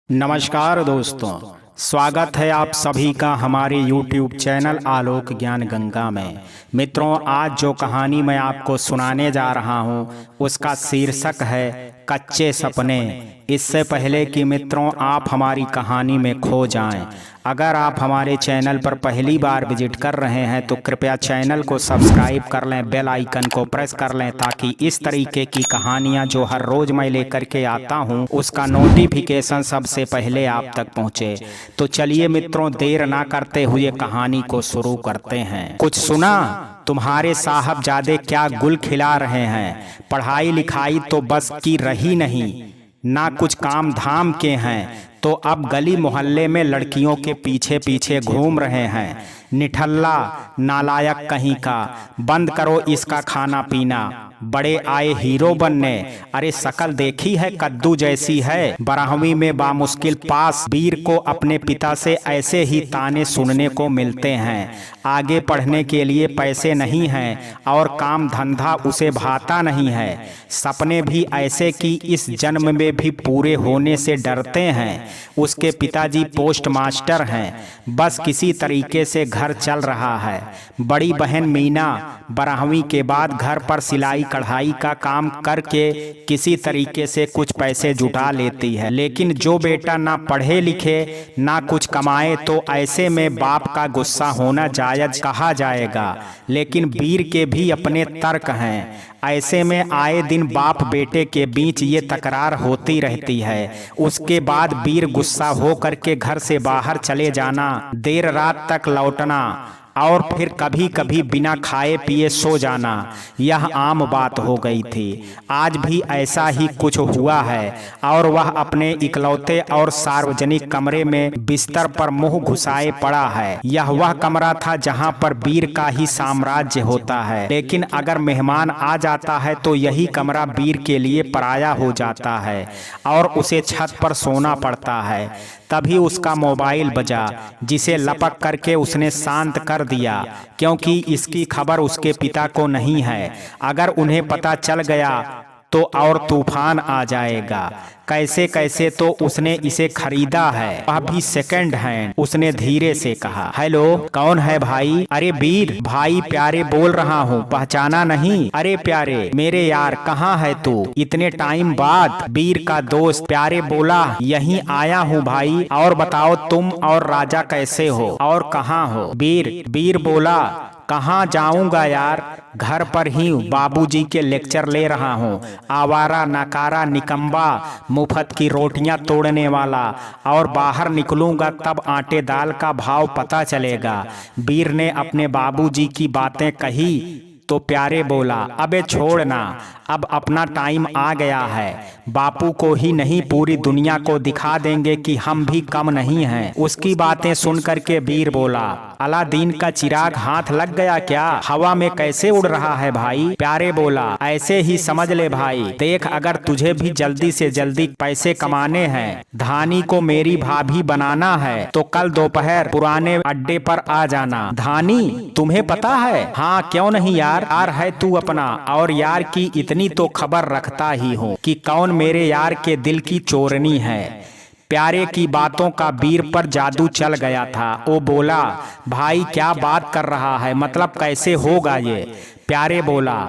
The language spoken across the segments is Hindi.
नमस्कार दोस्तों, स्वागत है आप सभी का हमारे YouTube चैनल आलोक ज्ञान गंगा में। मित्रों, आज जो कहानी मैं आपको सुनाने जा रहा हूँ उसका शीर्षक है कच्चे सपने। इससे पहले कि मित्रों आप हमारी कहानी में खो जाएं, अगर आप हमारे चैनल पर पहली बार विजिट कर रहे हैं तो कृपया चैनल को सब्सक्राइब कर लें, बेल आइकन को प्रेस कर लें ताकि इस तरीके की कहानियां जो हर रोज मैं लेकर के आता हूं उसका नोटिफिकेशन सबसे पहले आप तक पहुंचे। तो चलिए मित्रों, देर ना करते हुए कहानी को शुरू करते हैं। कुछ सुना? तुम्हारे साहबजादे क्या गुल खिला रहे हैं। पढ़ाई लिखाई तो बस की रही नहीं, ना कुछ काम धाम के हैं, तो अब गली मोहल्ले में लड़कियों के पीछे पीछे घूम रहे हैं। निठल्ला नालायक कहीं का, बंद करो इसका खाना पीना। बड़े आए हीरो बनने, अरे शकल देखी है कद्दू जैसी है। 12वीं में बामुश्किल पास, वीर को अपने पिता से ऐसे ही ताने सुनने को मिलते हैं। आगे पढ़ने के लिए पैसे नहीं हैं और काम धंधा उसे भाता नहीं है। सपने भी ऐसे कि इस जन्म में भी पूरे होने से डरते हैं। उसके पिताजी पोस्ट मास्टर हैं, बस किसी तरीके से घर चल रहा है। बड़ी बहन मीना 12वीं के बाद घर पर सिलाई कढ़ाई का काम करके किसी तरीके से कुछ पैसे जुटा लेती है। लेकिन जो बेटा ना पढ़े लिखे ना कुछ कमाए तो ऐसे में बाप का गुस्सा होना जायज कहा जाएगा। लेकिन वीर के भी अपने तर्क हैं। ऐसे में आए दिन बाप बेटे के बीच ये तकरार होती रहती है। उसके बाद वीर गुस्सा हो करके घर से बाहर चले जाना, देर रात तक लौटना और फिर कभी कभी बिना खाए पिए सो जाना, यह आम बात हो गई थी। आज भी ऐसा ही कुछ हुआ है और वह अपने इकलौते और सार्वजनिक कमरे में बिस्तर पर मुंह घुसाए पड़ा है। यह वह कमरा था जहां पर वीर का ही साम्राज्य होता है, लेकिन अगर मेहमान आ जाता है तो यही कमरा वीर के लिए पराया हो जाता है और उसे छत पर सोना पड़ता है। तभी उसका मोबाइल बजा, जिसे लपक करके उसने शांत कर दिया, क्योंकि इसकी खबर उसके पिता को नहीं है। अगर उन्हें पता चल गया तो और तूफान आ जाएगा। कैसे कैसे तो उसने इसे खरीदा है, वह भी सेकंड हैंड। उसने धीरे से कहा, हेलो, कौन है भाई? अरे वीर भाई, प्यारे बोल रहा हूँ, पहचाना नहीं? अरे प्यारे मेरे यार, कहाँ है तू? इतने टाइम बाद। वीर का दोस्त प्यारे बोला, यहीं आया हूँ भाई, और बताओ तुम और राजा कैसे हो और कहाँ हो? वीर बोला, कहाँ जाऊंगा यार, घर पर ही बाबूजी के लेक्चर ले रहा हूँ। आवारा नकारा निकम्बा, मुफ्त की रोटियां तोड़ने वाला, और बाहर निकलूंगा तब आटे दाल का भाव पता चलेगा। वीर ने अपने बाबूजी की बातें कही तो प्यारे बोला, अबे छोड़ना, अब अपना टाइम आ गया है। बापू को ही नहीं पूरी दुनिया को दिखा देंगे कि हम भी कम नहीं हैं। उसकी बातें सुनकर के वीर बोला, अलादीन का चिराग हाथ लग गया क्या? हवा में कैसे उड़ रहा है भाई? प्यारे बोला, ऐसे ही समझ ले भाई। देख, अगर तुझे भी जल्दी से जल्दी पैसे कमाने हैं, धानी को मेरी भाभी बनाना है, तो कल दोपहर पुराने अड्डे पर आ जाना। धानी तुम्हें पता है? हाँ, क्यों नहीं यार है तू अपना, और यार की इतनी तो खबर रखता ही हूँ कि कौन मेरे यार के दिल की चोरनी है। प्यारे की बातों का वीर पर जादू चल गया था। वो बोला, भाई क्या बात कर रहा है, मतलब कैसे होगा ये? प्यारे बोला,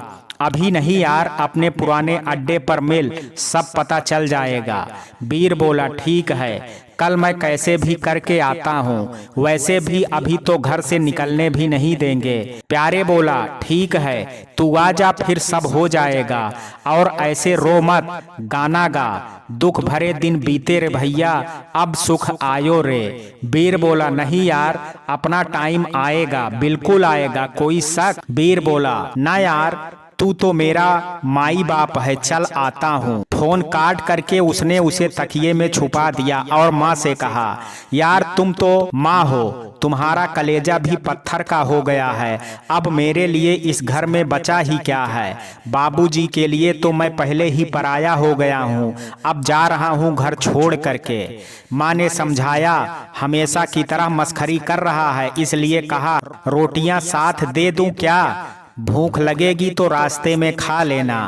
अभी नहीं यार, अपने पुराने अड्डे पर मिल, सब पता चल जाएगा। वीर बोला, ठीक है, कल मैं कैसे भी करके आता हूँ, वैसे भी अभी तो घर से निकलने भी नहीं देंगे। प्यारे बोला, ठीक है, तू आ जा, फिर सब हो जाएगा, और ऐसे रो मत, गाना गा, दुख भरे दिन बीते रे भैया, अब सुख आयो रे। वीर बोला, नहीं यार, अपना टाइम आएगा, बिल्कुल आएगा, कोई शक? वीर बोला, ना यार, तू तो मेरा माई बाप है, चल आता हूँ। फोन काट करके उसने उसे तकिए में छुपा दिया और माँ से कहा, यार तुम तो माँ हो, तुम्हारा कलेजा भी पत्थर का हो गया है, अब मेरे लिए इस घर में बचा ही क्या है? बाबूजी के लिए तो मैं पहले ही पराया हो गया हूँ, अब जा रहा हूँ घर छोड़ करके। माँ ने समझाया, हमेशा की तरह मस्खरी कर रहा है, इसलिए कहा, रोटियां साथ दे दूं क्या? भूख लगेगी तो रास्ते में खा लेना।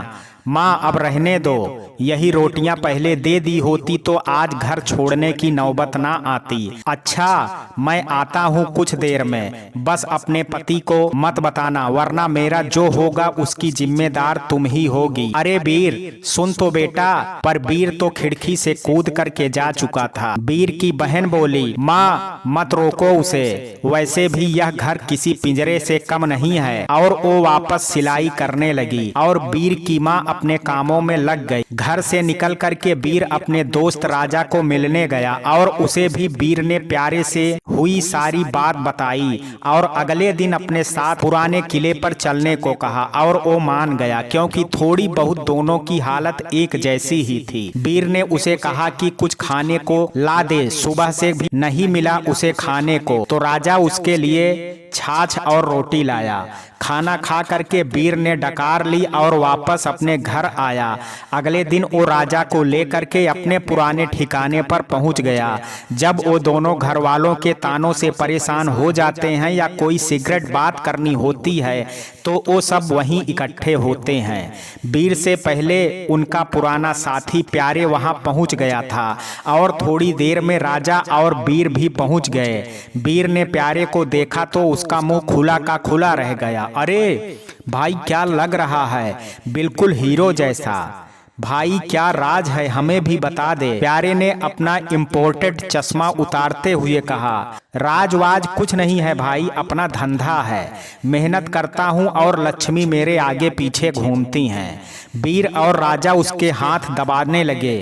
माँ अब रहने दो, यही रोटियां पहले दे दी होती तो आज घर छोड़ने की नौबत ना आती। अच्छा मैं आता हूँ कुछ देर में, बस अपने पति को मत बताना वरना मेरा जो होगा उसकी जिम्मेदार तुम ही होगी। अरे वीर सुन तो बेटा। पर वीर तो खिड़की से कूद करके जा चुका था। वीर की बहन बोली, माँ मत रोको उसे, वैसे भी यह घर किसी पिंजरे से कम नहीं है। और वो वापस सिलाई करने लगी और वीर की माँ अपने कामों में लग गई। घर से निकल करके वीर अपने दोस्त राजा को मिलने गया और उसे भी वीर ने प्यारे से हुई सारी बात बताई और अगले दिन अपने साथ पुराने किले पर चलने को कहा और वो मान गया, क्योंकि थोड़ी बहुत दोनों की हालत एक जैसी ही थी। वीर ने उसे कहा कि कुछ खाने को ला दे, सुबह से भी नहीं मिला उसे खाने को, तो राजा उसके लिए छाछ और रोटी लाया। खाना खा करके वीर ने डकार ली और वापस अपने घर आया। अगले दिन वो राजा को लेकर के अपने पुराने ठिकाने पर पहुंच गया। जब वो दोनों घर वालों के तानों से परेशान हो जाते हैं या कोई सिगरेट बात करनी होती है तो वो सब वहीं इकट्ठे होते हैं। वीर से पहले उनका पुराना साथी प्यारे वहां पहुंच गया था और थोड़ी देर में राजा और वीर भी पहुंच गए। वीर ने प्यारे को देखा तो उसका मुंह खुला का खुला रह गया। अरे भाई क्या लग रहा है, बिल्कुल हीरो जैसा। भाई क्या राज है, हमें भी बता दे। प्यारे ने अपना इम्पोर्टेड चश्मा उतारते हुए कहा, राजवाज कुछ नहीं है भाई, अपना धंधा है, मेहनत करता हूँ और लक्ष्मी मेरे आगे पीछे घूमती हैं। वीर और राजा उसके हाथ दबाने लगे।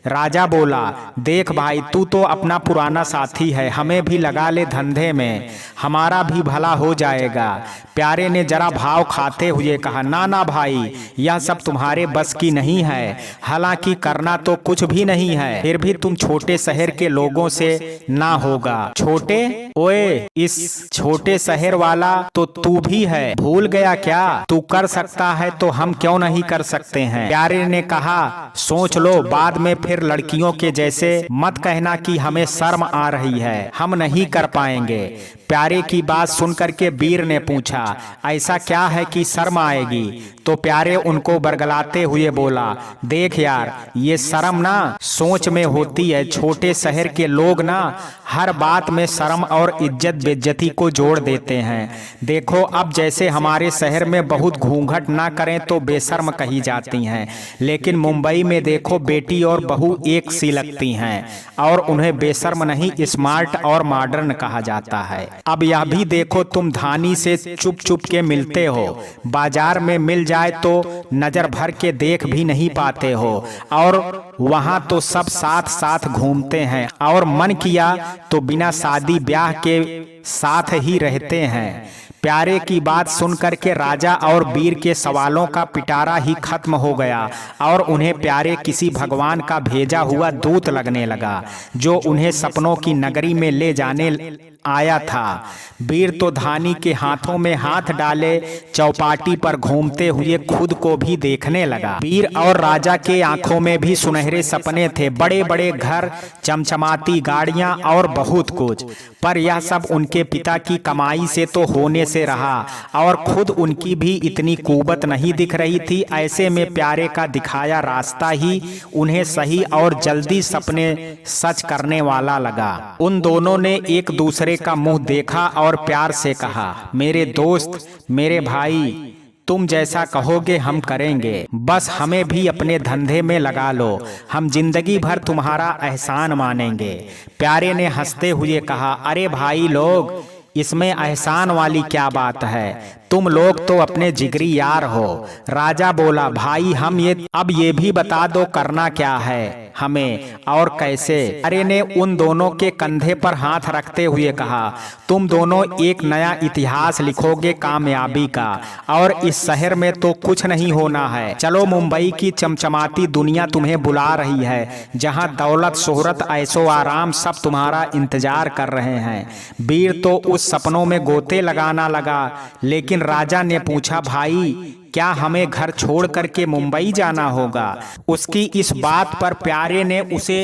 राजा बोला, देख भाई तू तो अपना पुराना साथी है, हमें भी लगा ले धंधे में, हमारा भी भला हो जाएगा। प्यारे ने जरा भाव खाते हुए कहा, ना ना भाई यह सब तुम्हारे बस की नहीं है, हालांकि करना तो कुछ भी नहीं है, फिर भी तुम छोटे शहर के लोगों से ना होगा। छोटे? ओए इस छोटे शहर वाला तो तू भी है, भूल गया क्या? तू कर सकता है तो हम क्यों नहीं कर सकते हैं? प्यारे ने कहा, सोच लो, बाद में फिर लड़कियों के जैसे मत कहना कि हमें शर्म आ रही है, हम नहीं कर पाएंगे। प्यारे की बात सुनकर के वीर ने पूछा, ऐसा क्या है कि शर्म आएगी? तो प्यारे उनको बरगलाते हुए बोला, देख यार ये शर्म ना सोच में होती है, छोटे शहर के लोग ना हर बात में शर्म और इज्जत बेइज्जती को जोड़ देते हैं। देखो अब जैसे हमारे शहर में बहुत घूंघट ना करें तो बेशर्म कही जाती हैं, लेकिन मुंबई में देखो बेटी और बहू एक सी लगती हैं और उन्हें बेशर्म नहीं स्मार्ट और मॉडर्न कहा जाता है। अब यह भी देखो, तुम धानी से चुप चुप के मिलते हो, बाजार में मिल जाए तो नजर भर के देख भी नहीं पाते हो, और वहां तो सब साथ साथ घूमते हैं और मन किया तो बिना शादी ब्याह के साथ ही रहते हैं। प्यारे की बात सुनकर के राजा और वीर के सवालों का पिटारा ही खत्म हो गया और उन्हें प्यारे किसी भगवान का भेजा हुआ दूत लगने लगा जो उन्हें सपनों की नगरी में ले जाने आया था। वीर तो धानी के हाथों में हाथ डाले चौपाटी पर घूमते हुए खुद को भी देखने लगा। वीर और राजा के आंखों में भी सुनहरे सपने थे, बड़े बड़े घर, चमचमाती गाड़ियां और बहुत कुछ, पर यह सब उनके पिता की कमाई से तो होने से रहा और खुद उनकी भी इतनी कुवत नहीं दिख रही थी। ऐसे में प्यारे का दिखाया रास्ता ही उन्हें सही और जल्दी सपने सच करने वाला लगा। उन दोनों ने एक दूसरे का मुंह देखा और प्यार से कहा, मेरे दोस्त, मेरे भाई, तुम जैसा कहोगे हम करेंगे, बस हमें भी अपने धंधे में लगा लो, हम जिंदगी भर तुम्हारा एहसान मानेंगे। प्यारे ने हंसते हुए कहा, अरे भाई लोग, इसमें एहसान वाली क्या बात है, तुम लोग तो अपने जिगरी यार हो। राजा बोला, भाई हम अब ये भी बता दो करना क्या है हमें और कैसे। प्यारे ने उन दोनों के कंधे पर हाथ रखते हुए कहा, तुम दोनों एक नया इतिहास लिखोगे कामयाबी का, और इस शहर में तो कुछ नहीं होना है। चलो मुंबई की चमचमाती दुनिया तुम्हें बुला रही है, जहां दौलत शोहरत ऐशो आराम सब तुम्हारा इंतजार कर रहे हैं। वीर तो उस सपनों में गोते लगाना लगा, लेकिन राजा ने पूछा, भाई क्या हमें घर छोड़ करके मुंबई जाना होगा? उसकी इस बात पर प्यारे ने उसे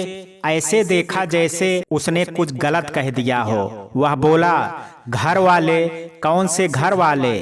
ऐसे देखा जैसे उसने कुछ गलत कह दिया हो। वह बोला, घर वाले? कौन से घर वाले?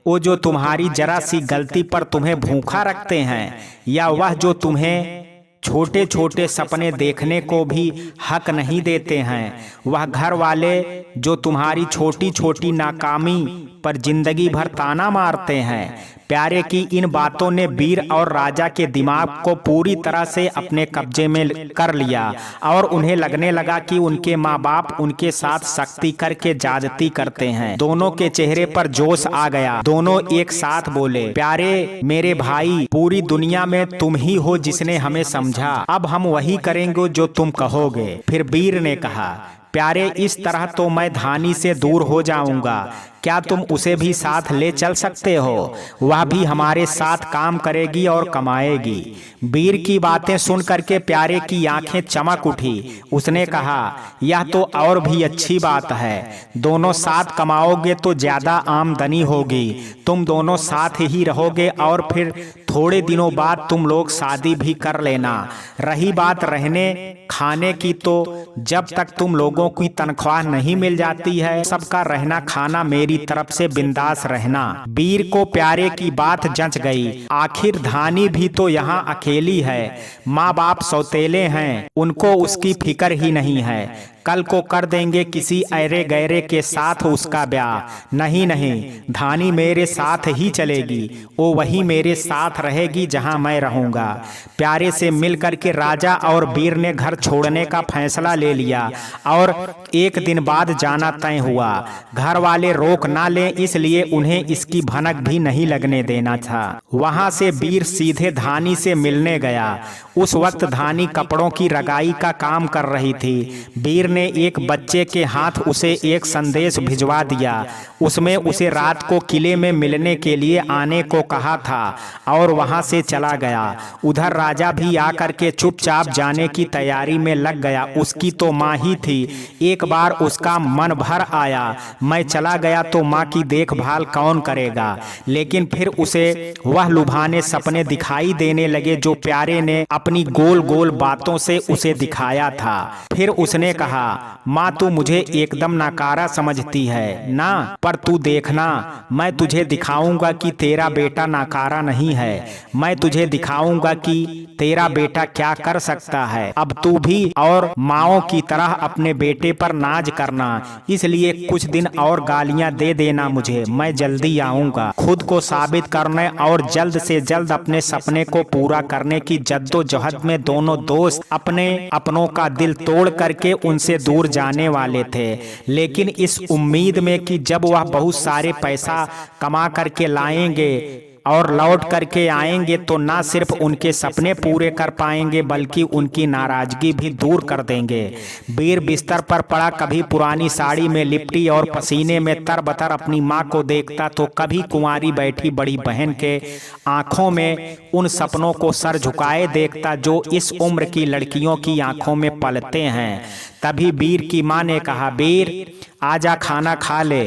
वो जो तुम्हारी जरा सी गलती पर तुम्हें भूखा रखते हैं, या वह जो तुम्हें छोटे छोटे सपने देखने को भी हक नहीं देते हैं, वह घर वाले जो तुम्हारी छोटी छोटी नाकामी पर जिंदगी भर ताना मारते हैं। प्यारे की इन बातों ने वीर और राजा के दिमाग को पूरी तरह से अपने कब्जे में कर लिया और उन्हें लगने लगा कि उनके माँ बाप उनके साथ सख्ती करके ज्यादती करते हैं। दोनों के चेहरे पर जोश आ गया। दोनों एक साथ बोले, प्यारे मेरे भाई, पूरी दुनिया में तुम ही हो जिसने हमें समझा। अब हम वही करेंगे जो तुम कहोगे। फिर वीर ने कहा, प्यारे इस तरह तो मैं धानी से दूर हो जाऊंगा, क्या तुम उसे भी साथ ले चल सकते हो? वह भी हमारे साथ काम करेगी और कमाएगी। वीर की बातें सुन करके प्यारे की आंखें चमक उठी। उसने कहा, यह तो और भी अच्छी बात है। दोनों साथ कमाओगे तो ज्यादा आमदनी होगी। तुम दोनों साथ ही रहोगे और फिर थोड़े दिनों बाद तुम लोग शादी भी कर लेना। रही बात रहने खाने की, तो जब तक तुम लोगों की तनख्वाह नहीं मिल जाती है, सबका रहना खाना मेरी तरफ से बिंदास रहना। वीर को प्यारे की बात जंच गई। आखिर धानी भी तो यहाँ अकेली है, माँ बाप सौतेले हैं, उनको उसकी फिक्र ही नहीं है। कल को कर देंगे किसी ऐरे गैरे के साथ उसका ब्याह। नहीं नहीं, धानी मेरे साथ ही चलेगी, वो वही मेरे साथ रहेगी जहां मैं रहूंगा। प्यारे से मिल करके राजा और वीर ने घर छोड़ने का फैसला ले लिया और एक दिन बाद जाना तय हुआ। घर वाले रोक ना लें इसलिए उन्हें इसकी भनक भी नहीं लगने देना था। वहां से वीर सीधे धानी से मिलने गया। उस वक्त धानी कपड़ों की रगाई का काम कर रही थी। वीर ने एक बच्चे के हाथ उसे एक संदेश भिजवा दिया। उसमें उसे रात को किले में मिलने के लिए आने को कहा था और वहां से चला गया। उधर राजा भी आकर के चुपचाप जाने की तैयारी में लग गया। उसकी तो माँ ही थी। एक बार उसका मन भर आया, मैं चला गया तो माँ की देखभाल कौन करेगा। लेकिन फिर उसे वह लुभाने सपने दिखाई देने लगे जो प्यारे ने अपनी गोल गोल बातों से उसे दिखाया था। फिर उसने कहा, माँ तू मुझे एकदम नाकारा समझती है ना, पर तू देखना, मैं तुझे दिखाऊंगा कि तेरा बेटा नाकारा नहीं है। मैं तुझे दिखाऊंगा कि तेरा बेटा क्या कर सकता है। अब तू भी और माँओं की तरह अपने बेटे पर नाज करना। इसलिए कुछ दिन और गालियां दे देना मुझे, मैं जल्दी आऊंगा। खुद को साबित करने और जल्द से जल्द अपने सपने को पूरा करने की जद्दोजहद में दोनों दोस्त अपने अपनों का दिल तोड़ करके उनसे दूर जाने वाले थे। लेकिन इस उम्मीद में कि जब वह बहुत सारे पैसा कमा करके लाएंगे और लौट करके आएंगे तो ना सिर्फ उनके सपने पूरे कर पाएंगे बल्कि उनकी नाराजगी भी दूर कर देंगे। वीर बिस्तर पर पड़ा कभी पुरानी साड़ी में लिपटी और पसीने में तरबतर अपनी माँ को देखता तो कभी कुंवारी बैठी बड़ी बहन के आंखों में उन सपनों को सर झुकाए देखता जो इस उम्र की लड़कियों की आंखों में पलते हैं। तभी वीर की माँ ने कहा, वीर आजा खाना खा ले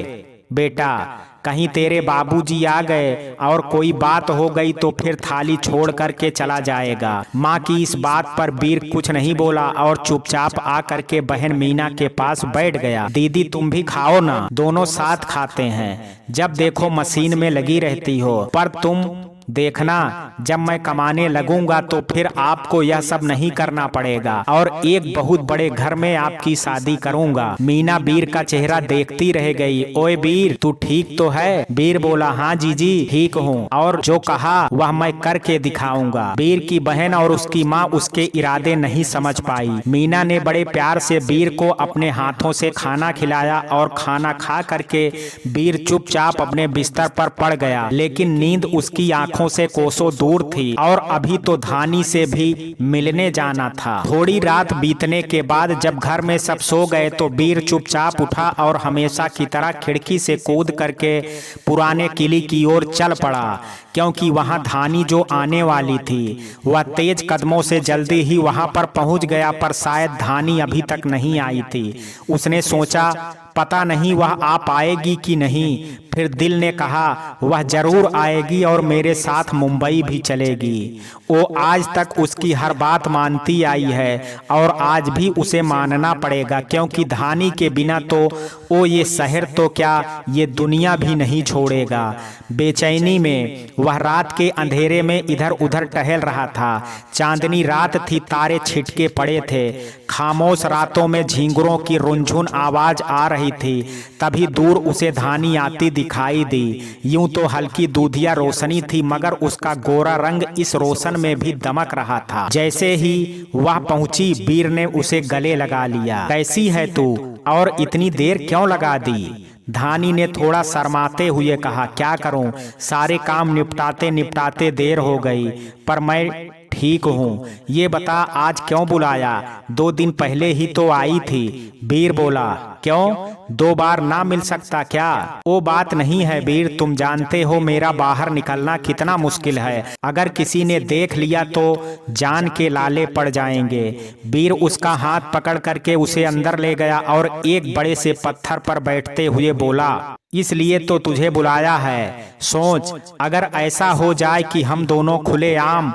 बेटा, कहीं तेरे बाबूजी आ गए और कोई बात हो गई तो फिर थाली छोड़ करके चला जाएगा। माँ की इस बात पर वीर कुछ नहीं बोला और चुपचाप आ करके बहन मीना के पास बैठ गया। दीदी तुम भी खाओ ना, दोनों साथ खाते हैं। जब देखो मशीन में लगी रहती हो, पर तुम देखना जब मैं कमाने लगूंगा तो फिर आपको यह सब नहीं करना पड़ेगा और एक बहुत बड़े घर में आपकी शादी करूंगा। मीना वीर का चेहरा देखती रह गई। ओए वीर तू ठीक तो है? वीर बोला, हाँ जीजी ठीक हूँ और जो कहा वह मैं करके दिखाऊंगा। वीर की बहन और उसकी माँ उसके इरादे नहीं समझ पाई। मीना ने बड़े प्यार से वीर को अपने हाथों से खाना खिलाया और खाना खा करके वीर चुपचाप अपने बिस्तर पर पड़ गया। लेकिन नींद उसकी आंखों से कोसों दूर थी और अभी तो धानी से भी मिलने जाना था। थोड़ी रात बीतने के बाद जब घर में सब सो गए तो वीर चुपचाप उठा और हमेशा की तरह खिड़की से कूद करके पुराने किले की ओर चल पड़ा, क्योंकि वहां धानी जो आने वाली थी वह तेज कदमों से जल्दी ही वहां पर पहुंच गया, पर शायद धानी अभी तक नहीं आई थी। उसने सोचा पता नहीं वह आ पाएगी कि नहीं। फिर दिल ने कहा वह जरूर आएगी और मेरे साथ मुंबई भी चलेगी। वो आज तक उसकी हर बात मानती आई है और आज भी उसे मानना पड़ेगा, क्योंकि धानी के बिना तो वो ये शहर तो क्या ये दुनिया भी नहीं छोड़ेगा। बेचैनी में वह रात के अंधेरे में इधर उधर टहल रहा था। चांदनी रात थी, तारे छिटके पड़े थे। खामोश रातों में झींगुरों की रुनझुन आवाज आ रही थी। तभी दूर उसे धानी आती दिखाई दी। यूं तो हल्की दूधिया रोशनी थी, मगर उसका गोरा रंग इस रोशन में भी दमक रहा था। जैसे ही वह पहुंची, वीर ने उसे गले लगा लिया। कैसी है तू और इतनी देर क्यों लगा दी? धानी ने थोड़ा शर्माते हुए कहा, क्या करूं, सारे काम निपटाते निपटाते देर हो गई, पर मैं ठीक हूँ। ये बता आज क्यों बुलाया? 2 दिन पहले ही तो आई थी। वीर बोला, क्यों 2 बार ना मिल सकता क्या? वो बात नहीं है वीर, तुम जानते हो मेरा बाहर निकलना कितना मुश्किल है। अगर किसी ने देख लिया तो जान के लाले पड़ जाएंगे। वीर उसका हाथ पकड़ करके उसे अंदर ले गया और एक बड़े से पत्थर पर बैठते हुए बोला, इसलिए तो तुझे बुलाया है। सोच, अगर ऐसा हो जाए कि हम दोनों खुलेआम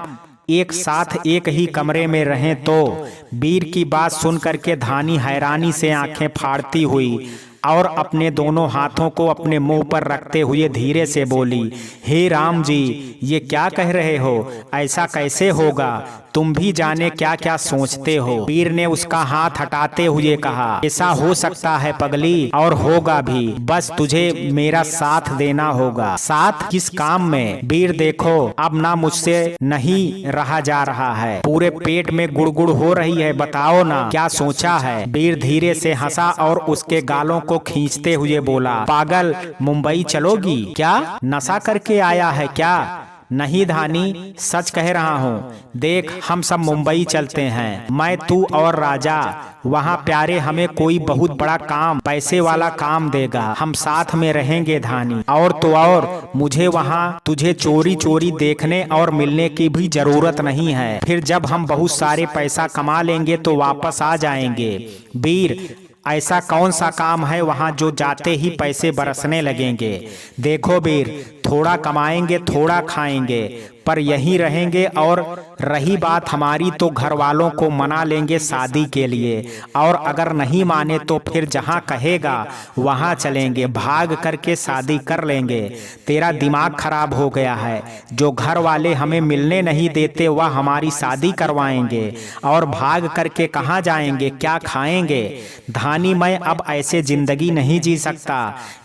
एक साथ एक ही कमरे में रहें तो। वीर की बात सुन करके धानी हैरानी से आंखें फाड़ती हुई और अपने दोनों हाथों को अपने मुंह पर रखते हुए धीरे से बोली, हे राम जी, ये क्या कह रहे हो? ऐसा कैसे होगा? तुम भी जाने क्या क्या सोचते हो। वीर ने उसका हाथ हटाते हुए कहा, ऐसा हो सकता है पगली, और होगा भी, बस तुझे मेरा साथ देना होगा। साथ किस काम में? वीर देखो, अब ना मुझसे नहीं रहा जा रहा है, पूरे पेट में गुड़गुड़ हो रही है, बताओ ना क्या सोचा है? वीर धीरे से हंसा और उसके गालों को खींचते हुए बोला, पागल, मुंबई चलोगी क्या? नशा करके आया है क्या? नहीं धानी, सच कह रहा हूँ। देख, हम सब मुंबई चलते हैं, मैं, तू और राजा। वहाँ प्यारे हमें कोई बहुत बड़ा काम, पैसे वाला काम देगा। हम साथ में रहेंगे धानी। और तो और, मुझे वहाँ तुझे चोरी चोरी देखने और मिलने की भी जरूरत नहीं है। फिर जब हम बहुत सारे पैसा कमा लेंगे तो वापस आ जाएंगे। वीर, ऐसा कौन सा काम है वहाँ जो जाते ही पैसे बरसने लगेंगे? देखो वीर, थोड़ा कमाएंगे, थोड़ा खाएंगे, पर यहीं रहेंगे। और रही बात हमारी, तो घर वालों को मना लेंगे शादी के लिए, और अगर नहीं माने तो फिर जहाँ कहेगा वहाँ चलेंगे, भाग करके शादी कर लेंगे। तेरा दिमाग खराब हो गया है। जो घर वाले हमें मिलने नहीं देते वह हमारी शादी करवाएंगे, और भाग करके कहाँ जाएंगे, क्या खाएंगे? धानी, मैं अब ऐसे जिंदगी नहीं जी सकता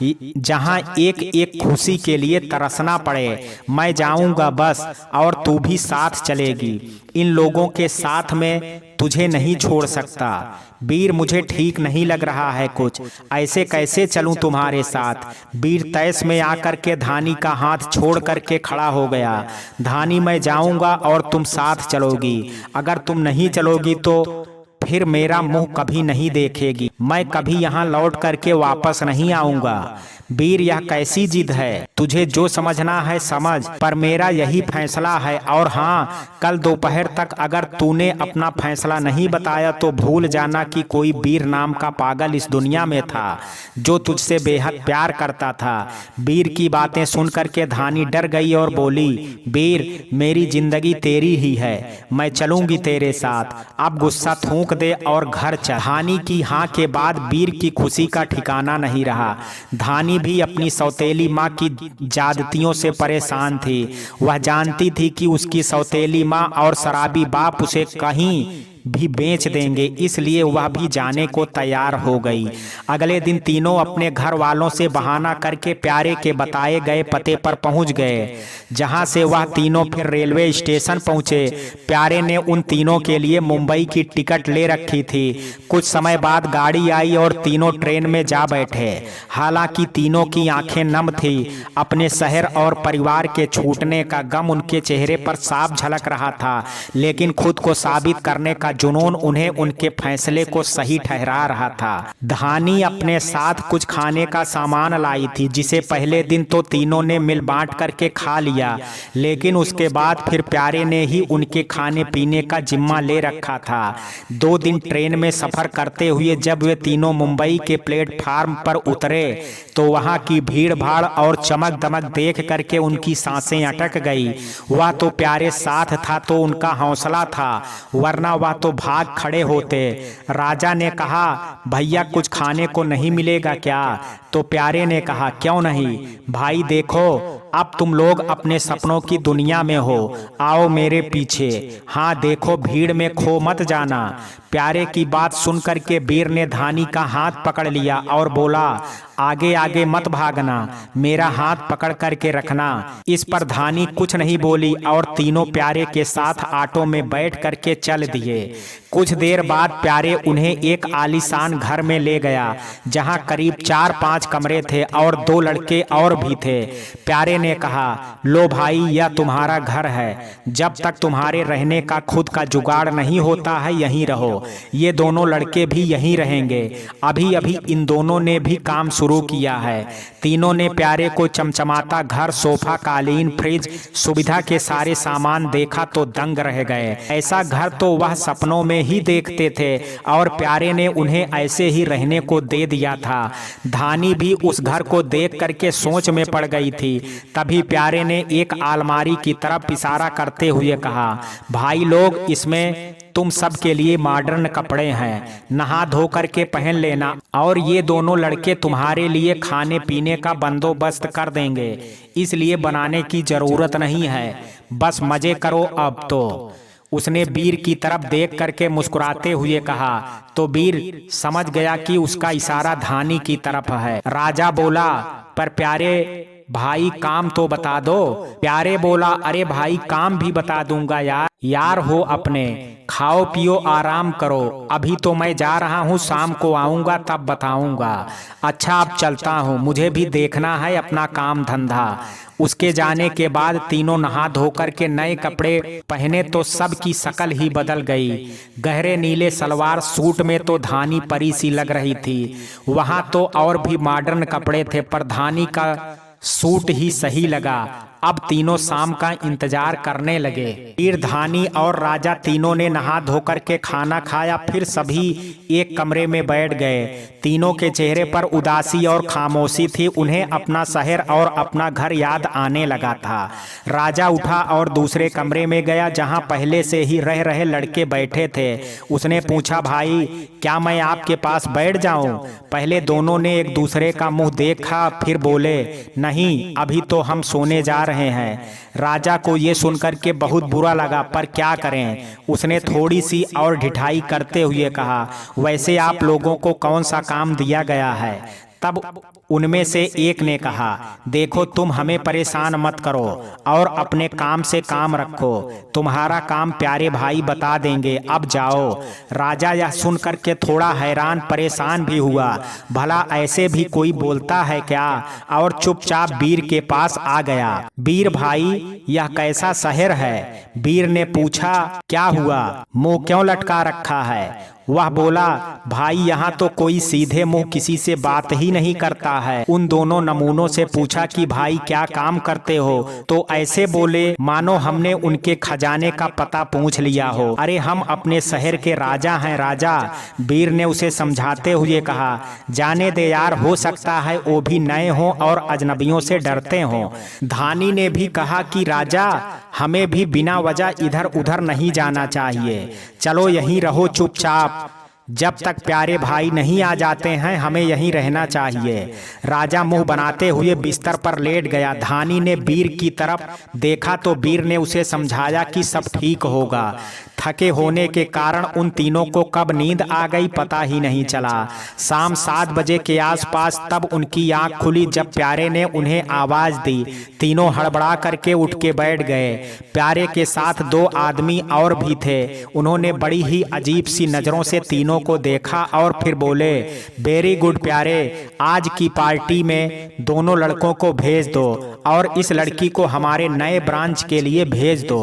जहाँ एक एक खुशी के लिए तरसना पड़े। मैं जाऊंगा बस, और तू भी साथ चलेगी। इन लोगों के साथ में तुझे नहीं छोड़ सकता। वीर, मुझे ठीक नहीं लग रहा है कुछ, ऐसे कैसे चलूं तुम्हारे साथ? वीर तैस में आकर के धानी का हाथ छोड़ करके खड़ा हो गया। धानी, मैं जाऊंगा और तुम साथ चलोगी। अगर तुम नहीं चलोगी तो फिर मेरा मुंह कभी नहीं देखेगी। मैं कभी यहाँ लौट करके वापस नहीं आऊंगा। वीर, यह कैसी जिद है? तुझे जो समझना है समझ, पर मेरा यही फैसला है। और हाँ, कल दोपहर तक अगर तूने अपना फैसला नहीं बताया तो भूल जाना कि कोई वीर नाम का पागल इस दुनिया में था जो तुझसे बेहद प्यार करता था। वीर की बातें सुन करके धानी डर गई और बोली, वीर, मेरी जिंदगी तेरी ही है, मैं चलूंगी तेरे साथ। अब गुस्सा थूक दे और घर चल। धानी की हाँ के बाद वीर की खुशी का ठिकाना नहीं रहा। धानी भी अपनी सौतेली माँ की ज्यादतियों से परेशान थी। वह जानती थी कि उसकी सौतेली माँ और शराबी बाप उसे कहीं भी बेच देंगे, इसलिए वह भी जाने को तैयार हो गई। अगले दिन तीनों अपने घर वालों से बहाना करके प्यारे के बताए गए पते पर पहुंच गए, जहां से वह तीनों फिर रेलवे स्टेशन पहुंचे। प्यारे ने उन तीनों के लिए मुंबई की टिकट ले रखी थी। कुछ समय बाद गाड़ी आई और तीनों ट्रेन में जा बैठे। हालांकि तीनों की आंखें नम थी। अपने शहर और परिवार के छूटने का गम उनके चेहरे पर साफ झलक रहा था, लेकिन खुद को साबित करने का जुनून उन्हें उनके फैसले को सही ठहरा रहा था। धानी अपने साथ कुछ खाने का सामान लाई थी, जिसे पहले दिन तो तीनों ने मिल बांट करके खा लिया, लेकिन उसके बाद फिर प्यारे ने ही उनके खाने पीने का जिम्मा ले रखा था। 2 दिन ट्रेन में सफर करते हुए जब वे तीनों मुंबई के प्लेटफार्म पर उतरे तो वहां की भीड़ भाड़ और चमक दमक देख करके उनकी सांसें अटक गई। वह तो प्यारे साथ था तो उनका हौसला था, वरना वह तो भाग खड़े होते। राजा ने कहा, भैया कुछ खाने को नहीं मिलेगा क्या? तो प्यारे ने कहा, क्यों नहीं भाई, देखो अब तुम लोग अपने सपनों की दुनिया में हो, आओ मेरे पीछे। हाँ देखो, भीड़ में खो मत जाना। प्यारे की बात सुनकर के वीर ने धानी का हाथ पकड़ लिया और बोला, आगे आगे मत भागना, मेरा हाथ पकड़ करके रखना। इस पर धानी कुछ नहीं बोली और तीनों प्यारे के साथ ऑटो में बैठ करके चल दिए। कुछ देर बाद प्यारे उन्हें एक आलीशान घर में ले गया, जहां करीब 4-5 कमरे थे और 2 लड़के और भी थे। प्यारे ने कहा, लो भाई, यह तुम्हारा घर है, जब तक तुम्हारे रहने का खुद का जुगाड़ नहीं होता है यहीं रहो। ये दोनों लड़के भी यहीं रहेंगे। अभी अभी इन दोनों ने भी काम शुरू किया है। तीनों ने प्यारे को चमचमाता घर, सोफा, कालीन, फ्रिज, सुविधा के सारे सामान देखा तो दंग रह गए। ऐसा घर तो वह सपनों में ही देखते थे और प्यारे ने उन्हें ऐसे ही रहने को दे दिया था। धानी भी उस घर को देख करके सोच में पड़ गई थी। तभी प्यारे ने एक अलमारी की तरफ इशारा करते हुए कहा, भाई लोग, इसमें तुम सब के लिए मॉडर्न कपड़े हैं, नहा धो करके पहन लेना, और ये दोनों लड़के तुम्हारे लिए खाने पीने का बंदोबस्त कर देंगे, इसलिए बनाने की जरूरत नहीं है, बस मजे करो अब तो। उसने वीर की तरफ देख करके मुस्कुराते हुए कहा, तो वीर समझ गया कि उसका इशारा धानी की तरफ है। राजा बोला, पर प्यारे भाई काम तो बता दो। प्यारे बोला, अरे भाई काम भी बता दूंगा यार, यार हो अपने, खाओ पियो आराम करो, अभी तो मैं जा रहा हूँ, शाम को आऊंगा तब बताऊंगा। अच्छा अब चलता हूँ, मुझे भी देखना है अपना काम धंधा। उसके जाने के बाद तीनों नहा धोकर के नए कपड़े पहने तो सबकी शक्ल ही बदल गई। गहरे नीले सलवार सूट में तो धानी परी सी लग रही थी। वहां तो और भी मॉडर्न कपड़े थे, पर धानी का सूट ही सही लगा। अब तीनों शाम का इंतजार करने लगे। वीर, धानी और राजा तीनों ने नहा धोकर के खाना खाया, फिर सभी एक कमरे में बैठ गए। तीनों के चेहरे पर उदासी और खामोशी थी, उन्हें अपना शहर और अपना घर याद आने लगा था। राजा उठा और दूसरे कमरे में गया, जहां पहले से ही रह रहे लड़के बैठे थे। उसने पूछा, भाई क्या मैं आपके पास बैठ जाऊं? पहले दोनों ने एक दूसरे का मुंह देखा, फिर बोले, नहीं अभी तो हम सोने जा रहे हैं। राजा को ये सुनकर के बहुत बुरा लगा, पर क्या करें। उसने थोड़ी सी और ढिठाई करते हुए कहा, वैसे आप लोगों को कौन सा काम दिया गया है? तब उनमें से एक ने कहा, देखो तुम हमें परेशान मत करो और अपने काम से काम रखो, तुम्हारा काम प्यारे भाई बता देंगे, अब जाओ। राजा यह सुनकर के थोड़ा हैरान परेशान भी हुआ, भला ऐसे भी कोई बोलता है क्या? और चुपचाप वीर के पास आ गया। वीर भाई, यह कैसा शहर है? वीर ने पूछा, क्या हुआ, मुंह क्यों लटका रखा है? वह बोला, भाई यहाँ तो कोई सीधे मुंह किसी से बात ही नहीं करता है। उन दोनों नमूनों से पूछा कि भाई क्या काम करते हो, तो ऐसे बोले मानो हमने उनके खजाने का पता पूछ लिया हो। अरे हम अपने शहर के राजा हैं राजा। वीर ने उसे समझाते हुए कहा, जाने दे यार, हो सकता है वो भी नए हों और अजनबियों से डरते हों। धानी ने भी कहा कि राजा, हमें भी बिना वजह इधर उधर नहीं जाना चाहिए, चलो यहीं रहो चुपचाप, जब तक प्यारे भाई नहीं आ जाते हैं हमें यहीं रहना चाहिए। राजा मुंह बनाते हुए बिस्तर पर लेट गया। धानी ने वीर की तरफ देखा तो वीर ने उसे समझाया कि सब ठीक होगा। थके होने के कारण उन तीनों को कब नींद आ गई पता ही नहीं चला। शाम 7 बजे के आसपास तब उनकी आंख खुली जब प्यारे ने उन्हें आवाज दी। तीनों हड़बड़ा करके उठ के बैठ गए। प्यारे के साथ 2 आदमी और भी थे। उन्होंने बड़ी ही अजीब सी नजरों से तीनों को देखा और फिर बोले, वेरी गुड प्यारे, आज की पार्टी में दोनों लड़कों को भेज दो और इस लड़की को हमारे नए ब्रांच के लिए भेज दो।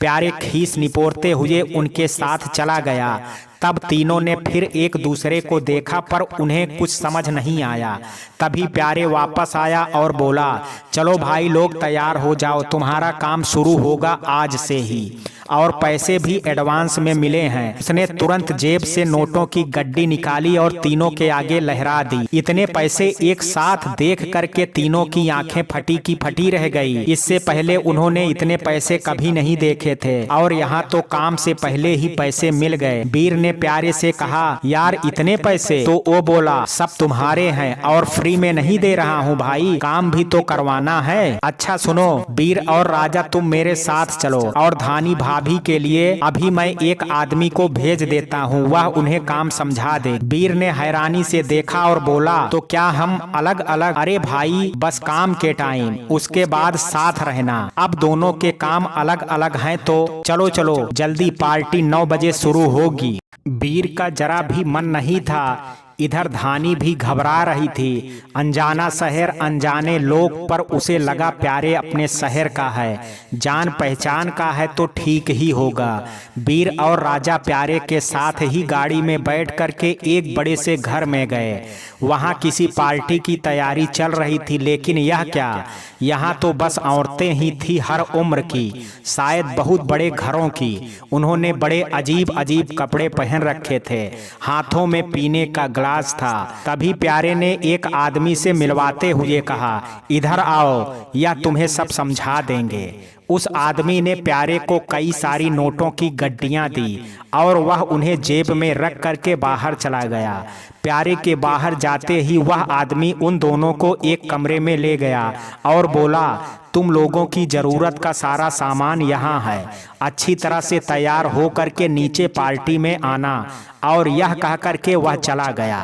प्यारे खीस निपोरते हुए हुए उनके साथ चला गया। तब तीनों ने फिर एक दूसरे को देखा पर उन्हें कुछ समझ नहीं आया। तभी प्यारे वापस आया और बोला, चलो भाई लोग तैयार हो जाओ, तुम्हारा काम शुरू होगा आज से ही, और पैसे भी एडवांस में मिले हैं। उसने तुरंत जेब से नोटों की गड्डी निकाली और तीनों के आगे लहरा दी। इतने पैसे एक साथ देख करके तीनों की आंखें फटी की फटी रह गई। इससे पहले उन्होंने इतने पैसे कभी नहीं देखे थे और यहाँ तो काम से पहले ही पैसे मिल गए। वीर ने प्यारे से कहा, यार इतने पैसे? तो वो बोला, सब तुम्हारे हैं और फ्री में नहीं दे रहा हूँ भाई, काम भी तो करवाना है। अच्छा सुनो वीर और राजा, तुम मेरे साथ चलो और धानी भाभी के लिए अभी मैं एक आदमी को भेज देता हूँ, वह उन्हें काम समझा दे। वीर ने हैरानी से देखा और बोला, तो क्या हम अलग अलग? अरे भाई बस काम के टाइम, उसके बाद साथ रहना। अब दोनों के काम अलग अलग हैं तो चलो चलो जल्दी, पार्टी 9 बजे शुरू होगी। वीर का जरा भी मन नहीं था। इधर धानी भी घबरा रही थी। अनजाना शहर, अनजाने लोग, पर उसे लगा प्यारे अपने शहर का है, जान पहचान का है तो ठीक ही होगा। वीर और राजा प्यारे के साथ ही गाड़ी में बैठ करके एक बड़े से घर में गए। वहाँ किसी पार्टी की तैयारी चल रही थी, लेकिन यह क्या, यहाँ तो बस औरतें ही थी हर उम्र की, शायद बहुत बड़े घरों की। उन्होंने बड़े अजीब अजीब कपड़े पहन रखे थे, हाथों में पीने का गिलास था। तभी प्यारे ने एक आदमी से मिलवाते हुए कहा, इधर आओ, या तुम्हें सब समझा देंगे। उस आदमी ने प्यारे को कई सारी नोटों की गड्डियां दी और वह उन्हें जेब में रख करके बाहर चला गया। प्यारे के बाहर जाते ही वह आदमी उन दोनों को एक कमरे में ले गया और बोला, तुम लोगों की जरूरत का सारा सामान यहाँ है, अच्छी तरह से तैयार हो करके नीचे पार्टी में आना। और यह कह करके वह चला गया।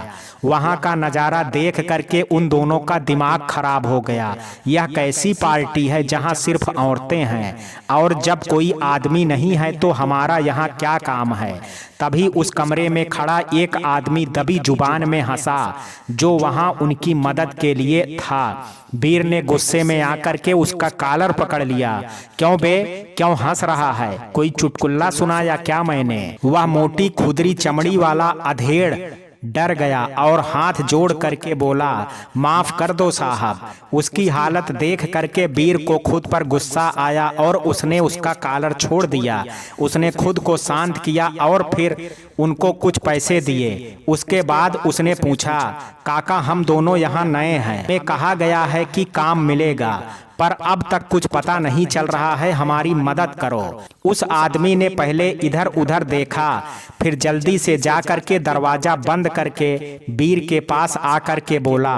वहाँ का नज़ारा देख करके उन दोनों का दिमाग खराब हो गया। यह कैसी पार्टी है जहाँ सिर्फ औरतें हैं, और जब कोई आदमी नहीं है तो हमारा यहाँ क्या काम है। तभी उस कमरे में खड़ा एक आदमी दबी जुबान में हंसा, जो वहाँ उनकी मदद के लिए था। वीर ने गुस्से में आकर के उसका कॉलर पकड़ लिया। क्यों बे, क्यों हंस रहा है? कोई चुटकुल्ला सुनाया क्या मैंने? वह मोटी खुदरी चमड़ी वाला अधेड़ डर गया और हाथ जोड़ करके बोला, माफ कर दो साहब। उसकी हालत देख करके वीर को खुद पर गुस्सा आया और उसने उसका कॉलर छोड़ दिया। उसने खुद को शांत किया और फिर उनको कुछ पैसे दिए। उसके बाद उसने पूछा, काका हम दोनों यहाँ नए हैं, हमें कहा गया है कि काम मिलेगा, पर अब तक कुछ पता नहीं चल रहा है, हमारी मदद करो। उस आदमी ने पहले इधर उधर देखा, फिर जल्दी से जा करके दरवाजा बंद करके वीर के पास आकर के बोला,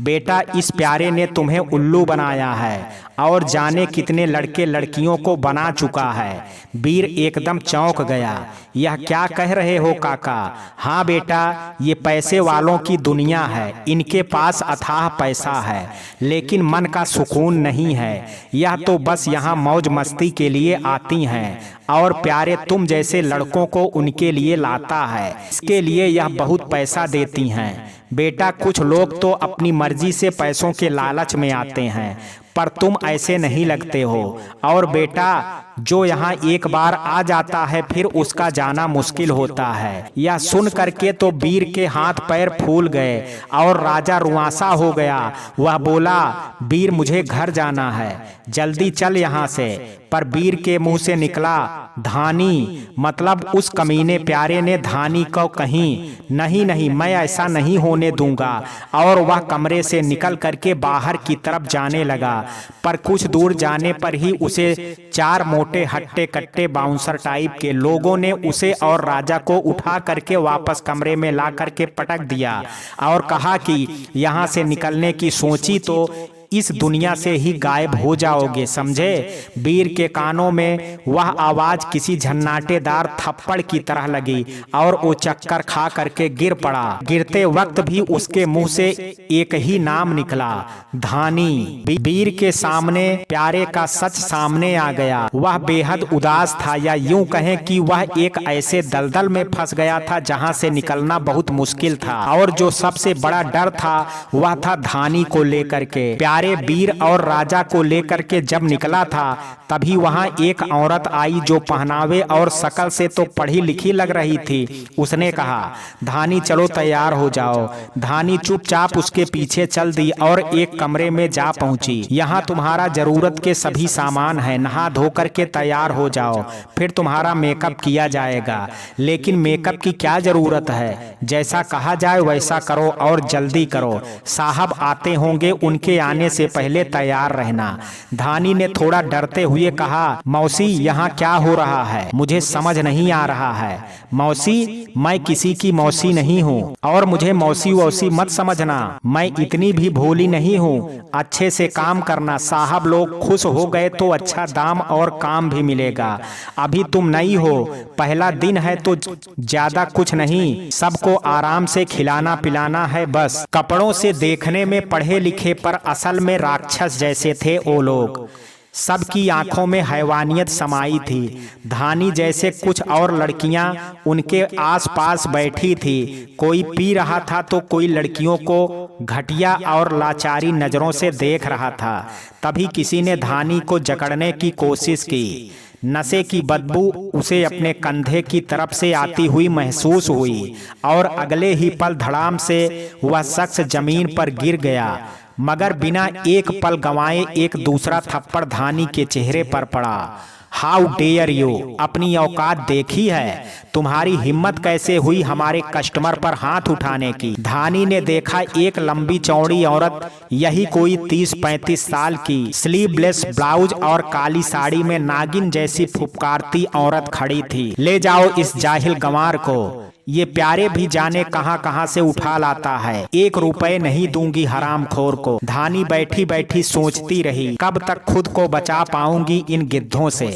बेटा इस प्यारे ने तुम्हें उल्लू बनाया है और जाने कितने लड़के लड़कियों को बना चुका है। वीर एकदम चौंक गया। यह क्या कह रहे हो काका? हाँ बेटा, ये पैसे वालों की दुनिया है, इनके पास अथाह पैसा है, लेकिन मन का सुकून नहीं है। यह तो बस यहाँ मौज मस्ती के लिए आती हैं और प्यारे तुम जैसे लड़कों को उनके लिए लाता है, इसके लिए यह बहुत पैसा देती हैं। बेटा कुछ लोग तो अपनी मर्जी से पैसों के लालच में आते हैं, पर तुम ऐसे नहीं लगते हो। और बेटा जो यहाँ एक बार आ जाता है फिर उसका जाना मुश्किल होता है। यह सुन करके तो वीर के हाथ पैर फूल गए और राजा रुआंसा हो गया। वह बोला, वीर मुझे घर जाना है, जल्दी चल यहाँ से। पर वीर के मुंह से निकला, धानी, मतलब उस कमीने प्यारे ने धानी को कहीं, नहीं नहीं मैं ऐसा नहीं होने दूंगा। और वह कमरे से निकल करके बाहर की तरफ जाने लगा। पर कुछ दूर जाने पर ही उसे 4 मोटे हट्टे कट्टे बाउंसर टाइप के लोगों ने उसे और राजा को उठा करके वापस कमरे में ला करके पटक दिया और कहा कि यहाँ से निकलने की सोची तो इस दुनिया से ही गायब हो जाओगे, समझे। वीर के कानों में वह आवाज किसी झन्नाटेदार थप्पड़ की तरह लगी और वो चक्कर खा करके गिर पड़ा। गिरते वक्त भी उसके मुंह से एक ही नाम निकला, धानी। वीर के सामने प्यारे का सच सामने आ गया। वह बेहद उदास था, या यूं कहें कि वह एक ऐसे दलदल में फंस गया था जहां से निकलना बहुत मुश्किल था। और जो सबसे बड़ा डर था वह था धानी को लेकर के। प्यारे वीर और राजा को लेकर के जब निकला था तभी वहां एक औरत आई जो पहनावे और शकल से तो पढ़ी लिखी लग रही थी। उसने कहा, धानी चलो तैयार हो जाओ। धानी चुपचाप उसके पीछे चल दी और एक कमरे में जा पहुंची। यहाँ तुम्हारा जरूरत के सभी सामान है, नहा धो करके तैयार हो जाओ, फिर तुम्हारा मेकअप किया जाएगा। लेकिन मेकअप की क्या जरूरत है, जैसा कहा जाए वैसा करो और जल्दी करो, साहब आते होंगे, उनके आने से पहले तैयार रहना। धानी ने थोड़ा डरते हुए कहा, मौसी यहाँ क्या हो रहा है, मुझे समझ नहीं आ रहा है। मौसी, मैं किसी की मौसी नहीं हूँ और मुझे मौसी वौसी मत समझना, मैं इतनी भी भोली नहीं हूँ। अच्छे से काम करना, साहब लोग खुश हो गए तो अच्छा दाम और काम भी मिलेगा। अभी तुम नई हो, पहला दिन है तो ज्यादा कुछ नहीं, सबको आराम से खिलाना पिलाना है बस। कपड़ों से देखने में पढ़े लिखे पर असल में राक्षस जैसे थे वो लोग। सबकी आंखों में हैवानियत समाई थी। धानी जैसे कुछ और लड़कियां उनके आसपास बैठी थी। कोई पी रहा था तो कोई लड़कियों को घटिया और लाचारी नजरों से देख रहा था। तभी किसी ने धानी को जकड़ने की कोशिश की। नशे की बदबू उसे अपने कंधे की तरफ से आती हुई महसूस हुई और अगले ही पल धड़ाम से वह शख्स जमीन पर गिर गया, मगर बिना एक पल गंवाए एक दूसरा थप्पड़ धानी के चेहरे पर पड़ा। हाउ डेयर यू, अपनी औकात देखी है, तुम्हारी हिम्मत कैसे हुई हमारे कस्टमर पर हाथ उठाने की। धानी ने देखा एक लंबी चौड़ी औरत, यही कोई 30-35 साल की, स्लीवलेस ब्लाउज और काली साड़ी में नागिन जैसी फुफकारती औरत खड़ी थी। ले जाओ इस जाहिल गंवार को, ये प्यारे भी जाने कहां कहां से उठा लाता है, 1 रुपए नहीं दूंगी हरामखोर को। धानी बैठी बैठी सोचती रही, कब तक खुद को बचा पाऊंगी इन गिद्धों से।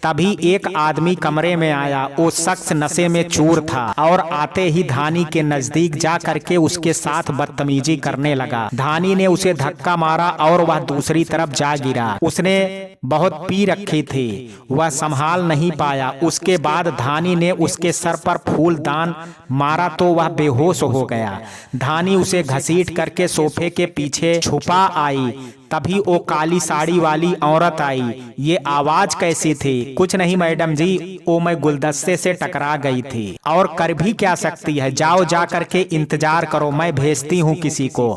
तभी एक आदमी कमरे में आया। वो शख्स नशे में चूर था और आते ही धानी के नजदीक जा करके उसके साथ बदतमीजी करने लगा। धानी ने उसे धक्का मारा और वह दूसरी तरफ जा गिरा। उसने बहुत पी रखी थी, वह संभाल नहीं पाया। उसके बाद धानी ने उसके सर पर फूलदान मारा तो वह बेहोश हो गया। धानी उसे घसीट करके सोफे के पीछे छुपा आई। तभी वो काली साड़ी वाली औरत आई। ये आवाज कैसी थी? कुछ नहीं मैडम जी, वो मैं गुलदस्ते से टकरा गई थी और कर भी क्या सकती है, जाओ जा करके इंतजार करो, मैं भेजती हूँ किसी को,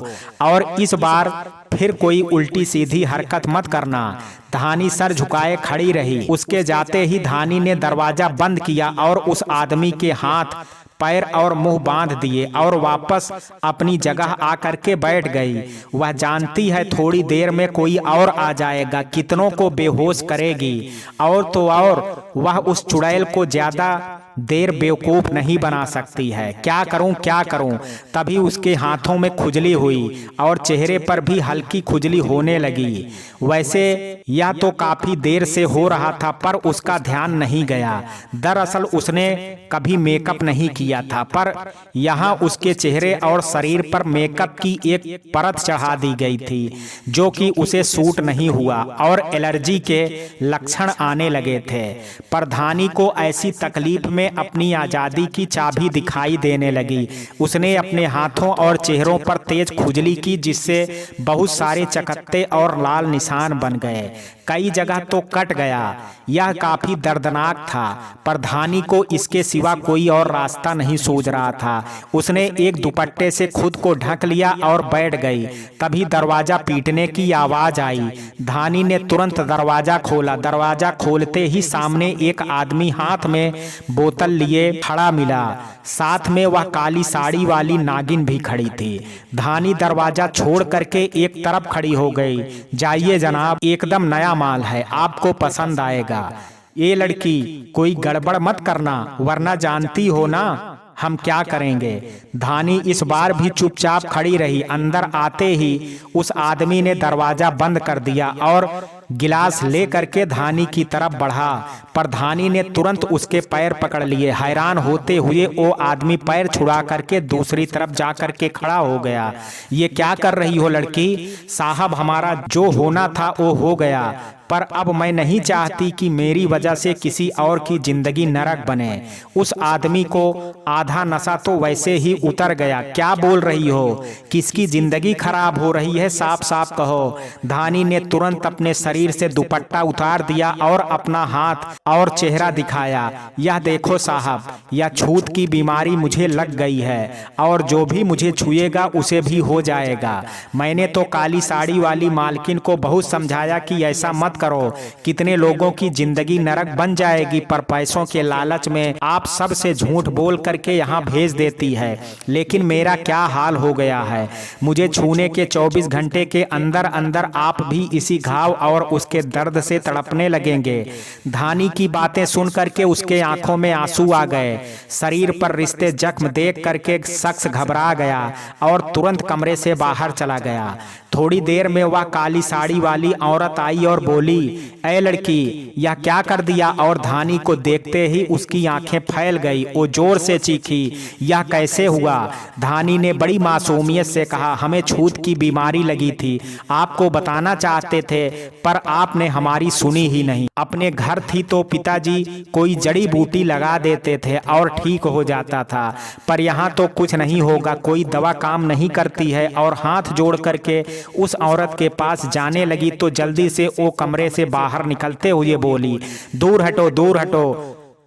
और इस बार फिर कोई उल्टी सीधी हरकत मत करना। धानी सर झुकाए खड़ी रही। उसके जाते ही धानी ने दरवाजा बंद किया और उस आदमी के हाथ पैर और मुंह बांध दिए और वापस अपनी जगह आकर के बैठ गई। वह जानती है थोड़ी देर में कोई और आ जाएगा, कितनों को बेहोश करेगी, और तो और वह उस चुड़ैल को ज्यादा देर बेवकूफ नहीं बना सकती है। क्या करूं क्या करूं? तभी उसके हाथों में खुजली हुई और चेहरे पर भी हल्की खुजली होने लगी। वैसे यह तो काफी देर से हो रहा था पर उसका ध्यान नहीं गया। दरअसल उसने कभी मेकअप नहीं किया था, पर यहाँ उसके चेहरे और शरीर पर मेकअप की एक परत चढ़ा दी गई थी जो कि उसे सूट नहीं हुआ और एलर्जी के लक्षण आने लगे थे। पर धानी को ऐसी तकलीफ में अपनी आजादी की चाबी दिखाई देने लगी। उसने अपने हाथों और चेहरों पर तेज खुजली की जिससे बहुत सारे चकत्ते और लाल निशान बन गए। कई जगह तो कट गया। यह काफी दर्दनाक था, पर धानी को इसके सिवा कोई और रास्ता नहीं सूझ रहा था। उसने एक दुपट्टे से खुद को ढक लिया और बैठ गई। तभी दरवाजा पीटने की आवाज आई। धानी ने तुरंत दरवाजा खोला। दरवाजा खोलते ही सामने एक आदमी हाथ में बोतल लिए खड़ा मिला। साथ में वह काली साड़ी वाली नागिन भी खड़ी थी। धानी दरवाजा छोड़ करके एक तरफ खड़ी हो गई। जाइए जनाब, एकदम नया माल है, आपको पसंद आएगा। ये लड़की कोई गड़बड़ मत करना, वरना जानती हो ना हम क्या करेंगे। धानी इस बार भी चुपचाप खड़ी रही। अंदर आते ही उस आदमी ने दरवाजा बंद कर दिया और गिलास ले करके धानी की तरफ बढ़ा, पर धानी ने तुरंत उसके पैर पकड़ लिए। हैरान होते हुए वो आदमी पैर छुड़ा करके दूसरी तरफ जा करके खड़ा हो गया। ये क्या कर रही हो लड़की? साहब, हमारा जो होना था वो हो गया, पर अब मैं नहीं चाहती कि मेरी वजह से किसी और की जिंदगी नरक बने। उस आदमी को आधा नशा तो वैसे ही उतर गया। क्या बोल रही हो? किसकी जिंदगी खराब हो रही है? साफ साफ कहो। धानी ने तुरंत अपने शरीर से दुपट्टा उतार दिया और अपना हाथ और चेहरा दिखाया। यह देखो साहब, यह छूत की बीमारी मुझे लग गई है और जो भी मुझे छुएगा उसे भी हो जाएगा। मैंने तो काली साड़ी वाली मालकिन को बहुत समझाया कि ऐसा मत करो, कितने लोगों की जिंदगी नरक बन जाएगी, पर पैसों के लालच में आप सब से झूठ बोल करके यहाँ भेज देती है। लेकिन मेरा क्या हाल हो गया है, मुझे छूने के 24 घंटे के अंदर अंदर आप भी इसी घाव और उसके दर्द से तड़पने लगेंगे। धानी की बातें सुन करके उसके आंखों में आंसू आ गए। शरीर पर रिश्ते जख्म देख करके शख्स घबरा गया और तुरंत कमरे से बाहर चला गया। थोड़ी देर में वह काली साड़ी वाली औरत आई और बोली, ऐ लड़की, यह क्या कर दिया? और धानी को देखते ही उसकी आंखें फैल गई। वो जोर से चीखी, यह कैसे हुआ? धानी ने बड़ी मासूमियत से कहा, हमें छूत की बीमारी लगी थी, आपको बताना चाहते थे पर आपने हमारी सुनी ही नहीं। अपने घर थी तो पिताजी कोई जड़ी बूटी लगा देते थे और ठीक हो जाता था, पर यहाँ तो कुछ नहीं होगा, कोई दवा काम नहीं करती है। और हाथ जोड़ करके उस औरत के पास जाने लगी तो जल्दी से वो कमरे से बाहर निकलते हुए बोली, दूर हटो, दूर हटो,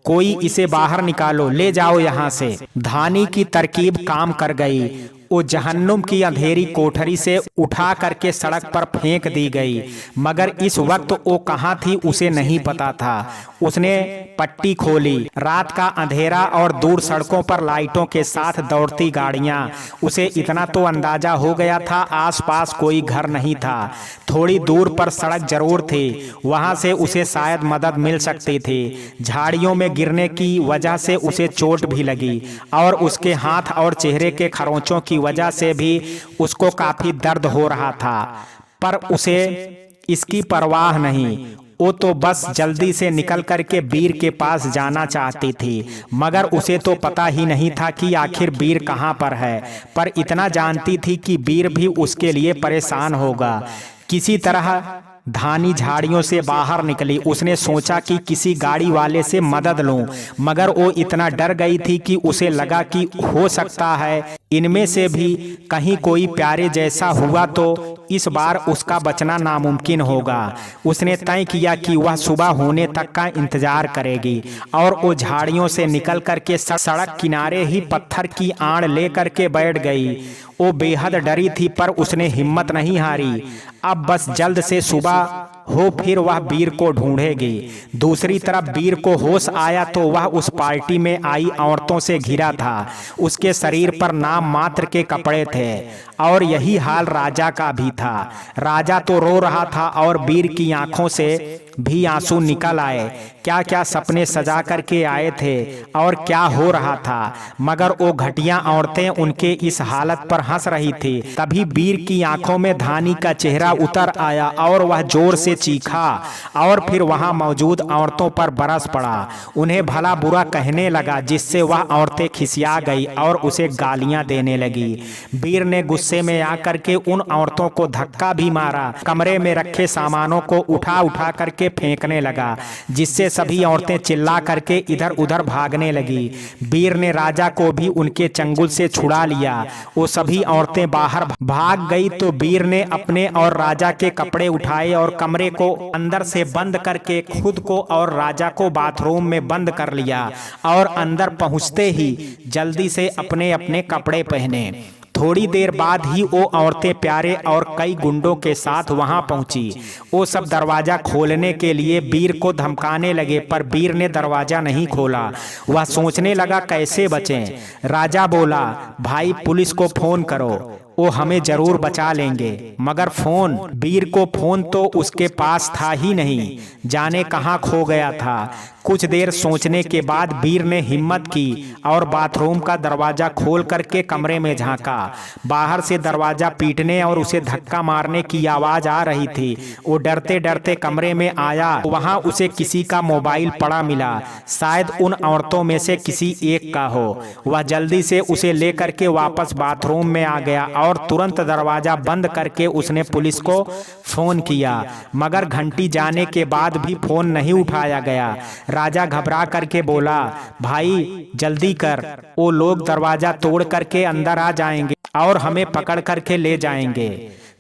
कोई इसे बाहर निकालो, ले जाओ यहाँ से। धानी की तरकीब काम कर गई। वो जहन्नुम की अंधेरी कोठरी से उठा करके सड़क पर फेंक दी गई, मगर इस वक्त वो कहाँ थी उसे नहीं पता था। उसने पट्टी खोली। रात का अंधेरा और दूर सड़कों पर लाइटों के साथ दौड़ती गाड़ियां। उसे इतना तो अंदाजा हो गया था आसपास कोई घर नहीं था। थोड़ी दूर पर सड़क जरूर थी, वहां से उसे शायद मदद मिल सकती थी। झाड़ियों में गिरने की वजह से उसे चोट भी लगी और उसके हाथ और चेहरे के खरोंचों की वजह से भी उसको काफी दर्द हो रहा था, पर उसे इसकी परवाह नहीं। वो तो बस जल्दी से निकल करके वीर के पास जाना चाहती थी, मगर उसे तो पता ही नहीं था कि आखिर वीर कहाँ पर है। पर इतना जानती थी कि वीर भी उसके लिए परेशान होगा। किसी तरह धानी झाड़ियों से बाहर निकली। उसने सोचा कि किसी गाड़ी वाले से मदद लूं, मगर वो इतना डर गई थी कि उसे लगा कि हो सकता है इनमें से भी कहीं कोई प्यारे जैसा हुआ तो इस बार उसका बचना नामुमकिन होगा। उसने तय किया कि वह सुबह होने तक का इंतजार करेगी और वो झाड़ियों से निकल करके सड़क किनारे ही पत्थर की आड़ ले करके बैठ गई। वो बेहद डरी थी पर उसने हिम्मत नहीं हारी। अब बस जल्द से सुबह हो फिर वह वीर को ढूंढेगी। दूसरी तरफ वीर को होश आया तो वह उस पार्टी में आई औरतों से घिरा था। उसके शरीर पर नाम मात्र के कपड़े थे और यही हाल राजा का भी था। राजा तो रो रहा था और वीर की आंखों से भी आंसू निकल आए। क्या क्या सपने सजा करके आए थे और क्या हो रहा था, मगर वो घटिया औरतें उनके इस हालत पर हंस रही थी। तभी वीर की आंखों में धानी का चेहरा उतर आया और वह जोर से चीखा और फिर वहां मौजूद औरतों पर बरस पड़ा। उन्हें भला बुरा कहने लगा, जिससे वह औरतें खिसिया गई और उसे गालियां देने लगी। वीर ने गुस्से में आकर के उन औरतों को धक्का भी मारा। कमरे में रखे सामानों को उठा उठा करके फेंकने लगा, जिससे सभी औरतें चिल्ला करके इधर उधर भागने लगी। वीर ने राजा को भी उनके चंगुल से छुड़ा लिया। वो सभी औरतें बाहर भाग गई तो वीर ने अपने और राजा के कपड़े उठाए और कमरे को अंदर से बंद करके खुद को और राजा को बाथरूम में बंद कर लिया और अंदर पहुंचते ही जल्दी से अपने अपने कपड़े पहने। थोड़ी देर बाद ही वो औरतें प्यारे और कई गुंडों के साथ वहां पहुंची। वो सब दरवाजा खोलने के लिए वीर को धमकाने लगे, पर वीर ने दरवाजा नहीं खोला। वह सोचने लगा कैसे बचें। राजा बोला, भाई पुलिस को फोन करो, वो हमें जरूर बचा लेंगे। मगर फोन, वीर को फोन तो उसके पास था ही नहीं, जाने कहाँ खो गया था। कुछ देर सोचने के बाद वीर ने हिम्मत की और बाथरूम का दरवाजा खोल करके कमरे में झांका। बाहर से दरवाजा पीटने और उसे धक्का मारने की आवाज आ रही थी। वो डरते डरते कमरे में आया। वहां उसे किसी का मोबाइल पड़ा मिला, शायद उन औरतों में से किसी एक का हो। वह जल्दी से उसे लेकर के वापस बाथरूम में आ गया और तुरंत दरवाजा बंद करके उसने पुलिस को फोन किया, मगर घंटी जाने के बाद भी फोन नहीं उठाया गया। राजा घबरा करके बोला, भाई जल्दी कर, वो लोग दरवाजा तोड़ करके अंदर आ जाएंगे और हमें पकड़ करके ले जाएंगे।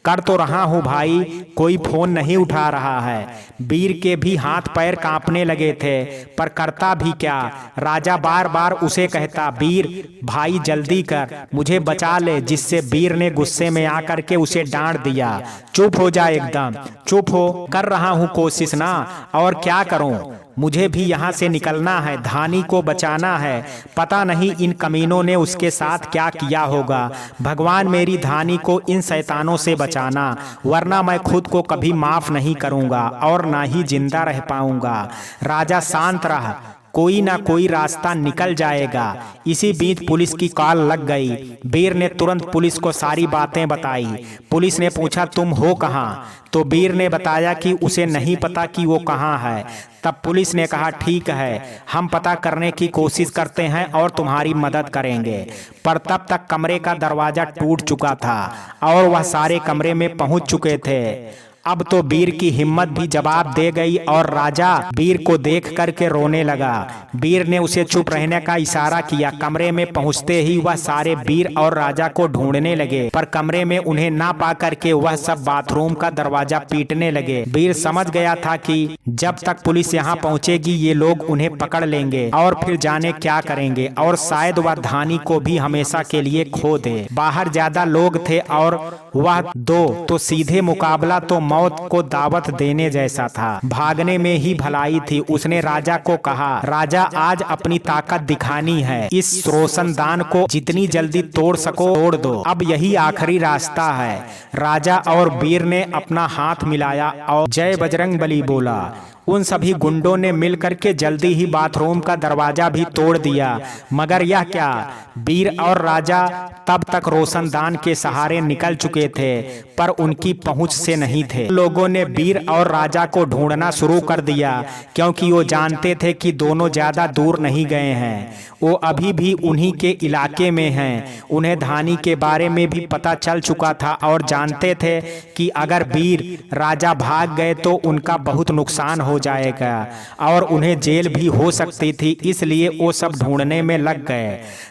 कर तो रहा हूँ भाई, कोई फोन नहीं उठा रहा है। वीर के भी हाथ पैर कांपने लगे थे, पर करता भी क्या। राजा बार बार उसे कहता, वीर भाई जल्दी कर, मुझे बचा ले, जिससे वीर ने गुस्से में आकर के उसे डांट दिया, चुप हो जा, एकदम चुप हो, कर रहा हूँ कोशिश ना, और क्या करूँ, मुझे भी यहाँ से निकलना है, धानी को बचाना है। पता नहीं इन कमीनों ने उसके साथ क्या किया होगा। भगवान मेरी धानी को इन शैतानों से बचाना, वरना मैं खुद को कभी माफ नहीं करूँगा और ना ही जिंदा रह पाऊंगा। राजा शांत रहा, कोई ना कोई रास्ता निकल जाएगा। इसी बीच पुलिस की कॉल लग गई। वीर ने तुरंत पुलिस को सारी बातें बताई। पुलिस ने पूछा, तुम हो कहाँ? तो वीर ने बताया कि उसे नहीं पता कि वो कहाँ है। तब पुलिस ने कहा, ठीक है, हम पता करने की कोशिश करते हैं और तुम्हारी मदद करेंगे। पर तब तक कमरे का दरवाजा टूट चुका था और वह सारे कमरे में पहुंच चुके थे। अब तो वीर की हिम्मत भी जवाब दे गई और राजा वीर को देख करके रोने लगा। वीर ने उसे चुप रहने का इशारा किया। कमरे में पहुंचते ही वह सारे वीर और राजा को ढूंढने लगे, पर कमरे में उन्हें ना पा करके वह सब बाथरूम का दरवाजा पीटने लगे। वीर समझ गया था कि जब तक पुलिस यहाँ पहुंचेगी ये लोग उन्हें पकड़ लेंगे और फिर जाने क्या करेंगे, और शायद वह धानी को भी हमेशा के लिए खो दे। बाहर ज्यादा लोग थे और वह दो तो सीधे मुकाबला तो मौत को दावत देने जैसा था। भागने में ही भलाई थी। उसने राजा को कहा, राजा आज अपनी ताकत दिखानी है, इस रोशनदान को जितनी जल्दी तोड़ सको तोड़ दो, अब यही आखिरी रास्ता है। राजा और वीर ने अपना हाथ मिलाया और जय बजरंग बली बोला। उन सभी गुंडों ने मिलकर के जल्दी ही बाथरूम का दरवाजा भी तोड़ दिया, मगर यह क्या, वीर और राजा तब तक रोशनदान के सहारे निकल चुके थे, पर उनकी पहुंच से नहीं थे। लोगों ने वीर और राजा को ढूंढना शुरू कर दिया, क्योंकि वो जानते थे कि दोनों ज्यादा दूर नहीं गए हैं, वो अभी भी उन्हीं के इलाके में हैं। उन्हें धानी के बारे में भी पता चल चुका था और जानते थे कि अगर वीर राजा भाग गए तो उनका बहुत नुकसान हो जाएगा और उन्हें जेल भी हो सकती थी, इसलिए वो सब ढूंढने में लग गए।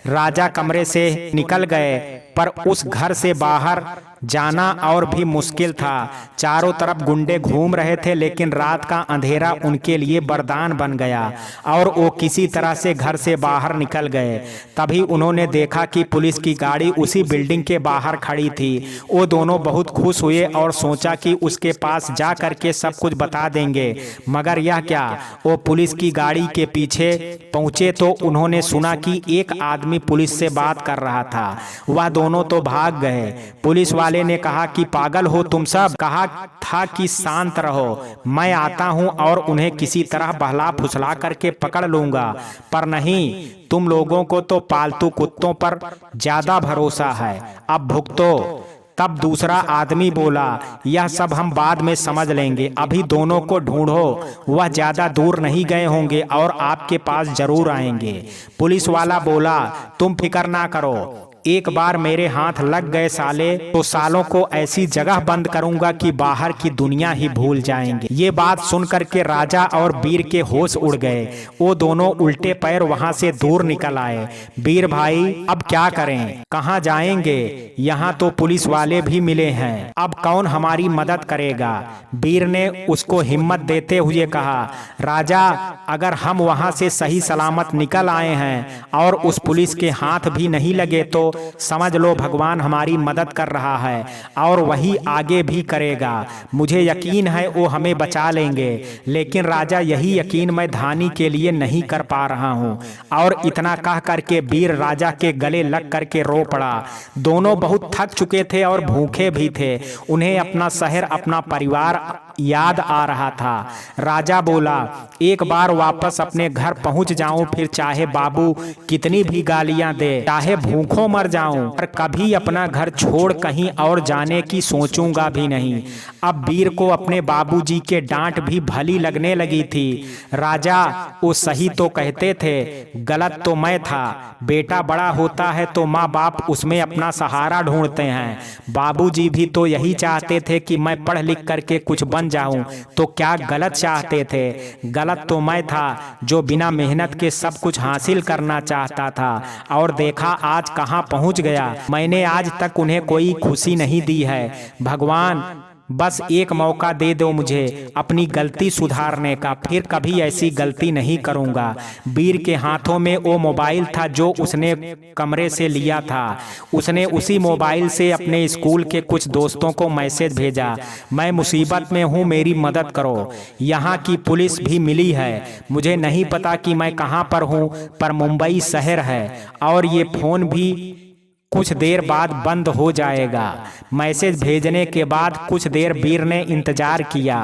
राजा कमरे से निकल गए, पर उस घर से बाहर जाना और भी मुश्किल था। चारों तरफ गुंडे घूम रहे थे, लेकिन रात का अंधेरा उनके लिए वरदान बन गया और वो किसी तरह से घर से बाहर निकल गए। तभी उन्होंने देखा कि पुलिस की गाड़ी उसी बिल्डिंग के बाहर खड़ी थी। वो दोनों बहुत खुश हुए और सोचा कि उसके पास जा करके सब कुछ बता देंगे, मगर यह क्या, वो पुलिस की गाड़ी के पीछे पहुंचे तो उन्होंने सुना कि एक आदमी पुलिस से बात कर रहा था। वह दोनों तो भाग गए। पुलिस वाले ने कहा कि पागल हो तुम सब, कहा था कि शांत रहो, मैं आता हूं और उन्हें किसी तरह बहला फुसला करके पकड़ लूंगा, पर नहीं, तुम लोगों को तो पालतू कुत्तों पर ज्यादा भरोसा है, अब भुगतो। तब दूसरा आदमी बोला, यह सब हम बाद में समझ लेंगे, अभी दोनों को ढूंढो, वह ज्यादा दूर नहीं गए होंगे और आपके पास जरूर आएंगे। पुलिस वाला बोला, तुम फिक्र ना करो, एक बार मेरे हाथ लग गए साले तो सालों को ऐसी जगह बंद करूंगा कि बाहर की दुनिया ही भूल जाएंगे। ये बात सुनकर के राजा और वीर के होश उड़ गए। वो दोनों उल्टे पैर वहां से दूर निकल आए। वीर भाई अब क्या करें, कहां जाएंगे, यहाँ तो पुलिस वाले भी मिले हैं, अब कौन हमारी मदद करेगा। वीर ने उसको हिम्मत देते हुए कहा, राजा अगर हम वहां से सही सलामत निकल आए हैं और उस पुलिस के हाथ भी नहीं लगे तो समझ लो भगवान हमारी मदद कर रहा है और वही आगे भी करेगा। मुझे यकीन है वो हमें बचा लेंगे, लेकिन राजा यही यकीन मैं धानी के लिए नहीं कर पा रहा हूँ। और इतना कह करके वीर राजा के गले लग करके रो पड़ा। दोनों बहुत थक चुके थे और भूखे भी थे। उन्हें अपना शहर, अपना परिवार याद आ रहा था। राजा बोला, एक बार वापस अपने घर पहुंच जाऊं, फिर चाहे बाबू कितनी भी गालियां दे, चाहे भूखों मर जाऊं, पर कभी अपना घर छोड़ कहीं और जाने की सोचूंगा भी नहीं। अब वीर को अपने बाबूजी के डांट भी भली लगने लगी थी। राजा, वो सही तो कहते थे, गलत तो मैं था। बेटा बड़ा होता है तो माँ बाप उसमें अपना सहारा ढूंढते हैं। बाबूजी भी तो यही चाहते थे कि मैं पढ़ लिख करके कुछ बन जाऊं, तो क्या गलत चाहते थे? गलत तो मैं था जो बिना मेहनत के सब कुछ हासिल करना चाहता था, और देखा आज कहाँ पहुंच गया। मैंने आज तक उन्हें कोई खुशी नहीं दी है। भगवान, बस एक मौका दे दो मुझे अपनी गलती सुधारने का, फिर कभी ऐसी गलती नहीं करूंगा। वीर के हाथों में वो मोबाइल था जो उसने कमरे से लिया था। उसने उसी मोबाइल से अपने स्कूल के कुछ दोस्तों को मैसेज भेजा, मैं मुसीबत में हूँ, मेरी मदद करो। यहाँ की पुलिस भी मिली है, मुझे नहीं पता कि मैं कहाँ पर हूँ, पर मुंबई शहर है और ये फ़ोन भी कुछ देर बाद बंद हो जाएगा। मैसेज भेजने के बाद कुछ देर वीर ने इंतजार किया,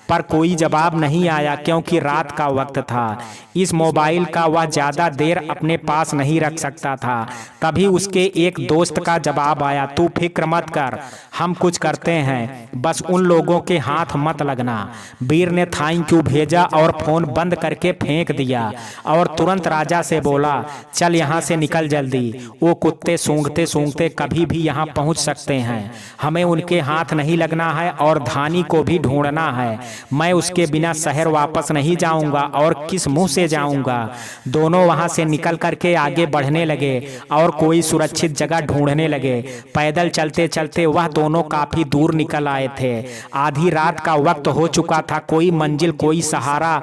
पर कोई जवाब नहीं आया, क्योंकि रात का वक्त था। इस मोबाइल का वह ज़्यादा देर अपने पास नहीं रख सकता था। तभी उसके एक दोस्त का जवाब आया, तू फिक्र मत कर, हम कुछ करते हैं, बस उन लोगों के हाथ मत लगना। वीर ने थैंक यू भेजा और फ़ोन बंद करके फेंक दिया, और तुरंत राजा से बोला, चल यहाँ से निकल जल्दी। वो कुत्ते सूंघते सूंघते कभी भी यहाँ पहुँच सकते हैं। हमें उनके हाथ नहीं लगना है और धानी को भी ढूंढना है। मैं उसके बिना शहर वापस नहीं जाऊंगा, और किस मुंह से जाऊंगा। दोनों वहां से निकल करके आगे बढ़ने लगे और कोई सुरक्षित जगह ढूंढने लगे। पैदल चलते चलते वह दोनों काफी दूर निकल आए थे। आधी रात का वक्त हो चुका था। कोई मंजिल, कोई सहारा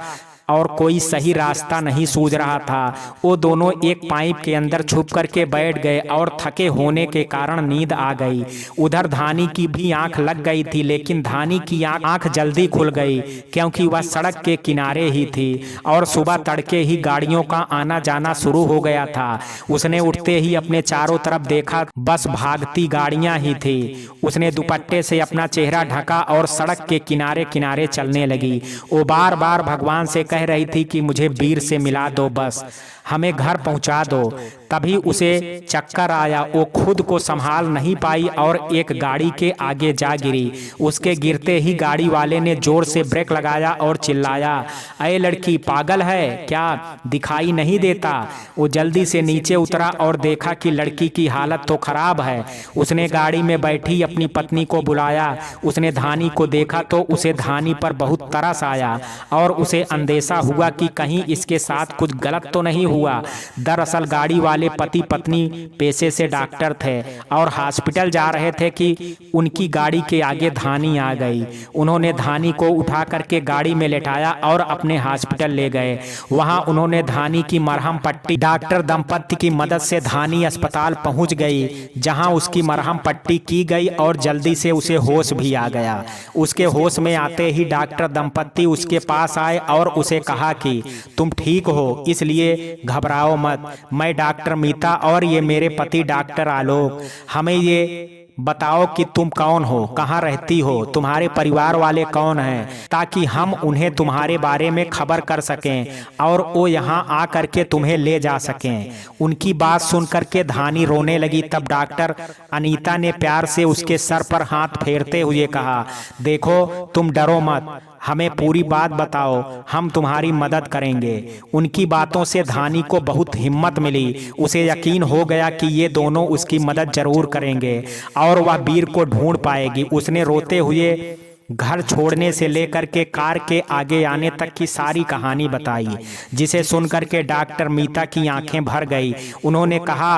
और कोई सही रास्ता नहीं सूझ रहा था। वो दोनों एक पाइप के अंदर छुप करके बैठ गए और थके होने के कारण नींद आ गई। उधर धानी की भी आंख लग गई थी, लेकिन धानी की आंख जल्दी खुल गई, क्योंकि वह सड़क के किनारे ही थी और सुबह तड़के ही गाड़ियों का आना जाना शुरू हो गया था। उसने उठते ही अपने चारों तरफ देखा, बस भागती गाड़ियां ही थी। उसने दुपट्टे से अपना चेहरा ढका और सड़क के किनारे किनारे चलने लगी। वो बार बार भगवान से कह रही थी कि मुझे वीर से मिला दो, बस हमें घर पहुंचा दो। तभी उसे चक्कर आया, वो खुद को संभाल नहीं पाई और एक गाड़ी के आगे जा गिरी। उसके गिरते ही गाड़ी वाले ने जोर से ब्रेक लगाया और चिल्लाया, अरे लड़की, पागल है क्या, दिखाई नहीं देता? वो जल्दी से नीचे उतरा और देखा कि लड़की की हालत तो खराब है। उसने गाड़ी में बैठी अपनी पत्नी को बुलाया। उसने धानी को देखा तो उसे धानी पर बहुत तरस आया और उसे अंदेशा हुआ कि कहीं इसके साथ कुछ गलत तो नहीं हुआ। दरअसल गाड़ी वाले पति पत्नी पेशे से डॉक्टर थे और हॉस्पिटल जा रहे थे कि उनकी गाड़ी के आगे धानी आ गई। उन्होंने धानी को उठा करके गाड़ी में लेटाया और अपने हॉस्पिटल ले गए। वहां उन्होंने धानी की मरहम पट्टी, डॉक्टर दंपत्ति की मदद से धानी अस्पताल पहुंच गई, जहां उसकी मरहम पट्टी की गई और जल्दी से उसे होश भी आ गया। उसके होश में आते ही डॉक्टर दंपत्ति उसके पास आए और उसे कहा कि तुम ठीक हो, इसलिए घबराओ मत। मैं डॉक्टर मीता और ये मेरे पति डॉक्टर आलोक। हमें ये बताओ कि तुम कौन हो, कहाँ रहती हो, तुम्हारे परिवार वाले कौन हैं, ताकि हम उन्हें तुम्हारे बारे में खबर कर सकें और वो यहाँ आ करके तुम्हें ले जा सकें। उनकी बात सुन करके धानी रोने लगी। तब डॉक्टर अनीता ने प्यार से उसके सर पर हाथ फेरते हुए कहा, देखो तुम डरो मत, हमें पूरी बात बताओ, हम तुम्हारी मदद करेंगे। उनकी बातों से धानी को बहुत हिम्मत मिली। उसे यकीन हो गया कि ये दोनों उसकी मदद जरूर करेंगे और वह वीर को ढूंढ पाएगी। उसने रोते हुए घर छोड़ने से लेकर के कार के आगे आने तक की सारी कहानी बताई, जिसे सुनकर के डॉक्टर मीता की आंखें भर गई। उन्होंने कहा,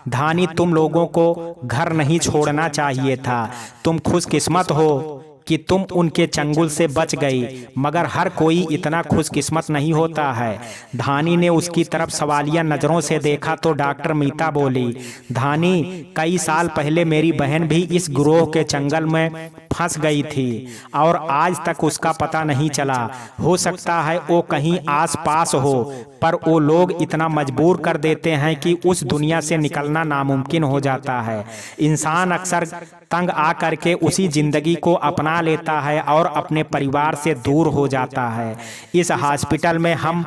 धानी, तुम लोगों को घर नहीं छोड़ना चाहिए था। तुम खुशकिस्मत हो कि तुम उनके चंगुल से बच गई, मगर हर कोई इतना खुशकिस्मत नहीं होता है। धानी ने उसकी तरफ सवालिया नज़रों से देखा तो डॉक्टर मीता बोली, धानी, कई साल पहले मेरी बहन भी इस गिरोह के चंगल में फंस गई थी और आज तक उसका पता नहीं चला। हो सकता है वो कहीं आस पास हो, पर वो लोग इतना मजबूर कर देते हैं कि उस दुनिया से निकलना नामुमकिन हो जाता है। इंसान अक्सर तंग आ करके उसी जिंदगी को अपना बना लेता है और अपने परिवार से दूर हो जाता है। इस हॉस्पिटल में हम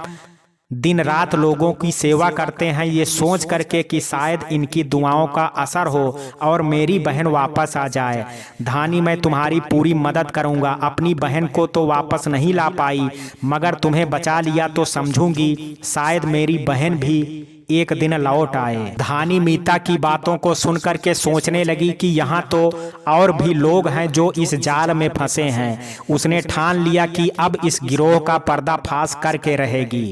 दिन रात लोगों की सेवा करते हैं, ये सोच करके कि शायद इनकी दुआओं का असर हो और मेरी बहन वापस आ जाए। धानी, मैं तुम्हारी पूरी मदद करूंगा। अपनी बहन को तो वापस नहीं ला पाई, मगर तुम्हें बचा लिया तो समझूंगी शायद मेरी बहन भी एक दिन लौट आए। धानी मीता की बातों को सुनकर के सोचने लगी कि यहाँ तो और भी लोग हैं जो इस जाल में फंसे हैं। उसने ठान लिया कि अब इस गिरोह का पर्दाफाश करके रहेगी।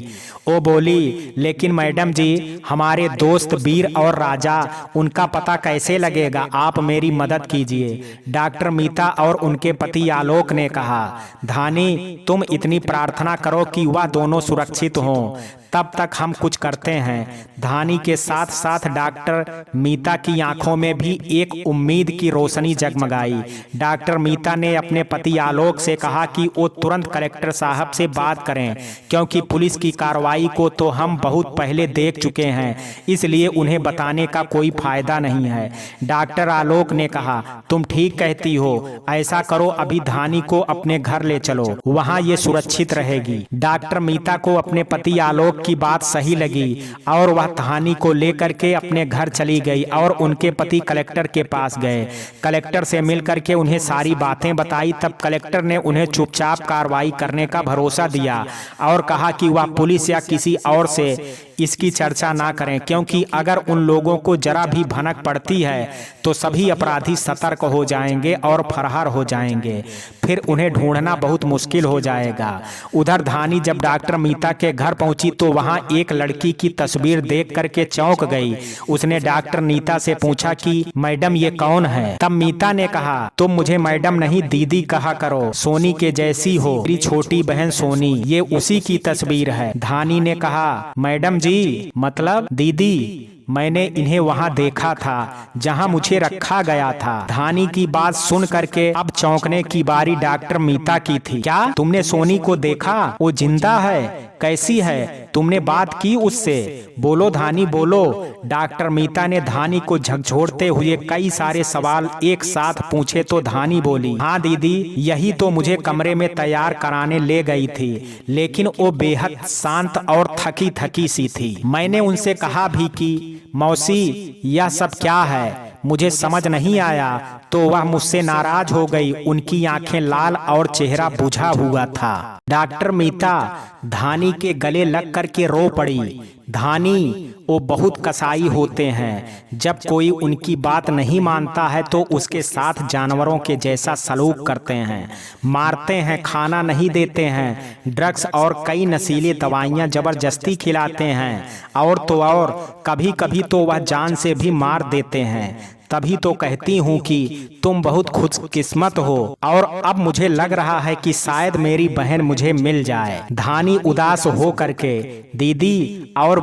वो बोली, लेकिन मैडम जी, हमारे दोस्त वीर और राजा, उनका पता कैसे लगेगा? आप मेरी मदद कीजिए। डॉक्टर मीता और उनके पति आलोक ने कहा, धानी, तुम इतनी प्रार्थना करो कि वह दोनों सुरक्षित हों, तब तक हम कुछ करते हैं। धानी के साथ साथ डॉक्टर मीता की आंखों में भी एक उम्मीद की रोशनी जगमगाई। डॉक्टर मीता ने अपने पति आलोक से कहा कि वो तुरंत कलेक्टर साहब से बात करें, क्योंकि पुलिस की कार्रवाई को तो हम बहुत पहले देख चुके हैं, इसलिए उन्हें बताने का कोई फायदा नहीं है। डॉक्टर आलोक ने कहा, तुम ठीक कहती हो, ऐसा करो, अभी धानी को अपने घर ले चलो, वहाँ ये सुरक्षित रहेगी। डॉक्टर मीता को अपने पति आलोक की बात सही लगी और वह धानी को लेकर के अपने घर चली गई और उनके पति कलेक्टर के पास गए। कलेक्टर से मिलकर के उन्हें सारी बातें बताई। तब कलेक्टर ने उन्हें चुपचाप कार्रवाई करने का भरोसा दिया और कहा कि वह पुलिस या किसी और से इसकी चर्चा ना करें, क्योंकि अगर उन लोगों को जरा भी भनक पड़ती है तो सभी अपराधी सतर्क हो जाएंगे और फरार हो जाएंगे, फिर उन्हें ढूंढना बहुत मुश्किल हो जाएगा। उधर धानी जब डॉक्टर मीता के घर पहुंची तो वहां एक लड़की की तस्वीर देख करके चौंक गई। उसने डॉक्टर मीता से पूछा कि मैडम, ये कौन है? तब मीता ने कहा, तुम मुझे मैडम नहीं दीदी कहा करो, सोनी के जैसी हो, मेरी छोटी बहन सोनी, ये उसी की तस्वीर है। धानी ने कहा, मैडम जी, मतलब दीदी, मैंने इन्हें वहां देखा था जहां मुझे रखा गया था। धानी की बात सुन करके अब चौंकने की बारी डॉक्टर मीता की थी। क्या तुमने सोनी को देखा? वो जिंदा है? कैसी है? तुमने बात की उससे? बोलो धानी, बोलो। डॉक्टर मीता ने धानी को झकझोरते हुए कई सारे सवाल एक साथ पूछे तो धानी बोली, हाँ दीदी, यही तो मुझे कमरे में तैयार कराने ले गई थी, लेकिन वो बेहद शांत और थकी थकी सी थी। मैंने उनसे कहा भी कि मौसी, यह सब क्या है, मुझे समझ नहीं आया, तो वह मुझसे नाराज हो गई। उनकी आंखें लाल और चेहरा बुझा हुआ था। डॉक्टर मीता धानी के गले लग करके रो पड़ी। धानी, वो बहुत कसाई होते हैं, जब कोई उनकी बात नहीं मानता है तो उसके साथ जानवरों के जैसा सलूक करते हैं, मारते हैं, खाना नहीं देते हैं, ड्रग्स और कई नशीली दवाइयां जबरदस्ती खिलाते हैं, और तो और कभी कभी तो वह जान से भी मार देते हैं। तभी तो कहती हूँ कि तुम बहुत खुशकिस्मत हो, और अब मुझे लग रहा है कि शायद मेरी बहन मुझे मिल जाए। धानी उदास हो करके, दीदी, और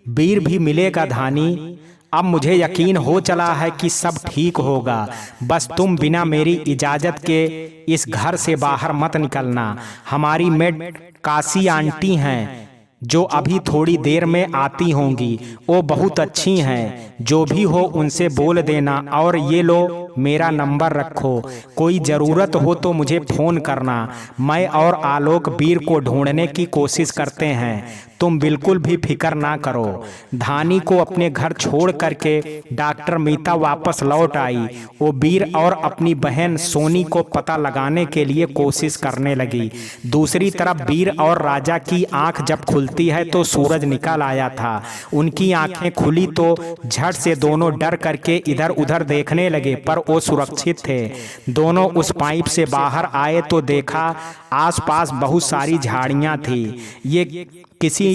वीर भी मिलेगा धानी? अब मुझे यकीन हो चला है कि सब ठीक होगा, बस तुम बिना मेरी इजाजत के इस घर से बाहर मत निकलना। हमारी मेड काशी आंटी हैं जो अभी थोड़ी देर में आती होंगी, वो बहुत अच्छी हैं, जो भी हो उनसे बोल देना, और ये लो मेरा नंबर रखो, कोई ज़रूरत हो तो मुझे फ़ोन करना। मैं और आलोक वीर को ढूंढने की कोशिश करते हैं, तुम बिल्कुल भी फिक्र ना करो। धानी को अपने घर छोड़ करके डॉक्टर मीता वापस लौट आई। वो वीर और अपनी बहन सोनी को पता लगाने के लिए कोशिश करने लगी। दूसरी तरफ वीर और राजा की आंख जब खुलती है तो सूरज निकल आया था। उनकी आंखें खुली तो झट से दोनों डर करके इधर उधर देखने लगे, पर वो सुरक्षित थे। दोनों उस पाइप से बाहर आए तो देखा आसपास बहुत सारी झाड़ियां थी। ये किसी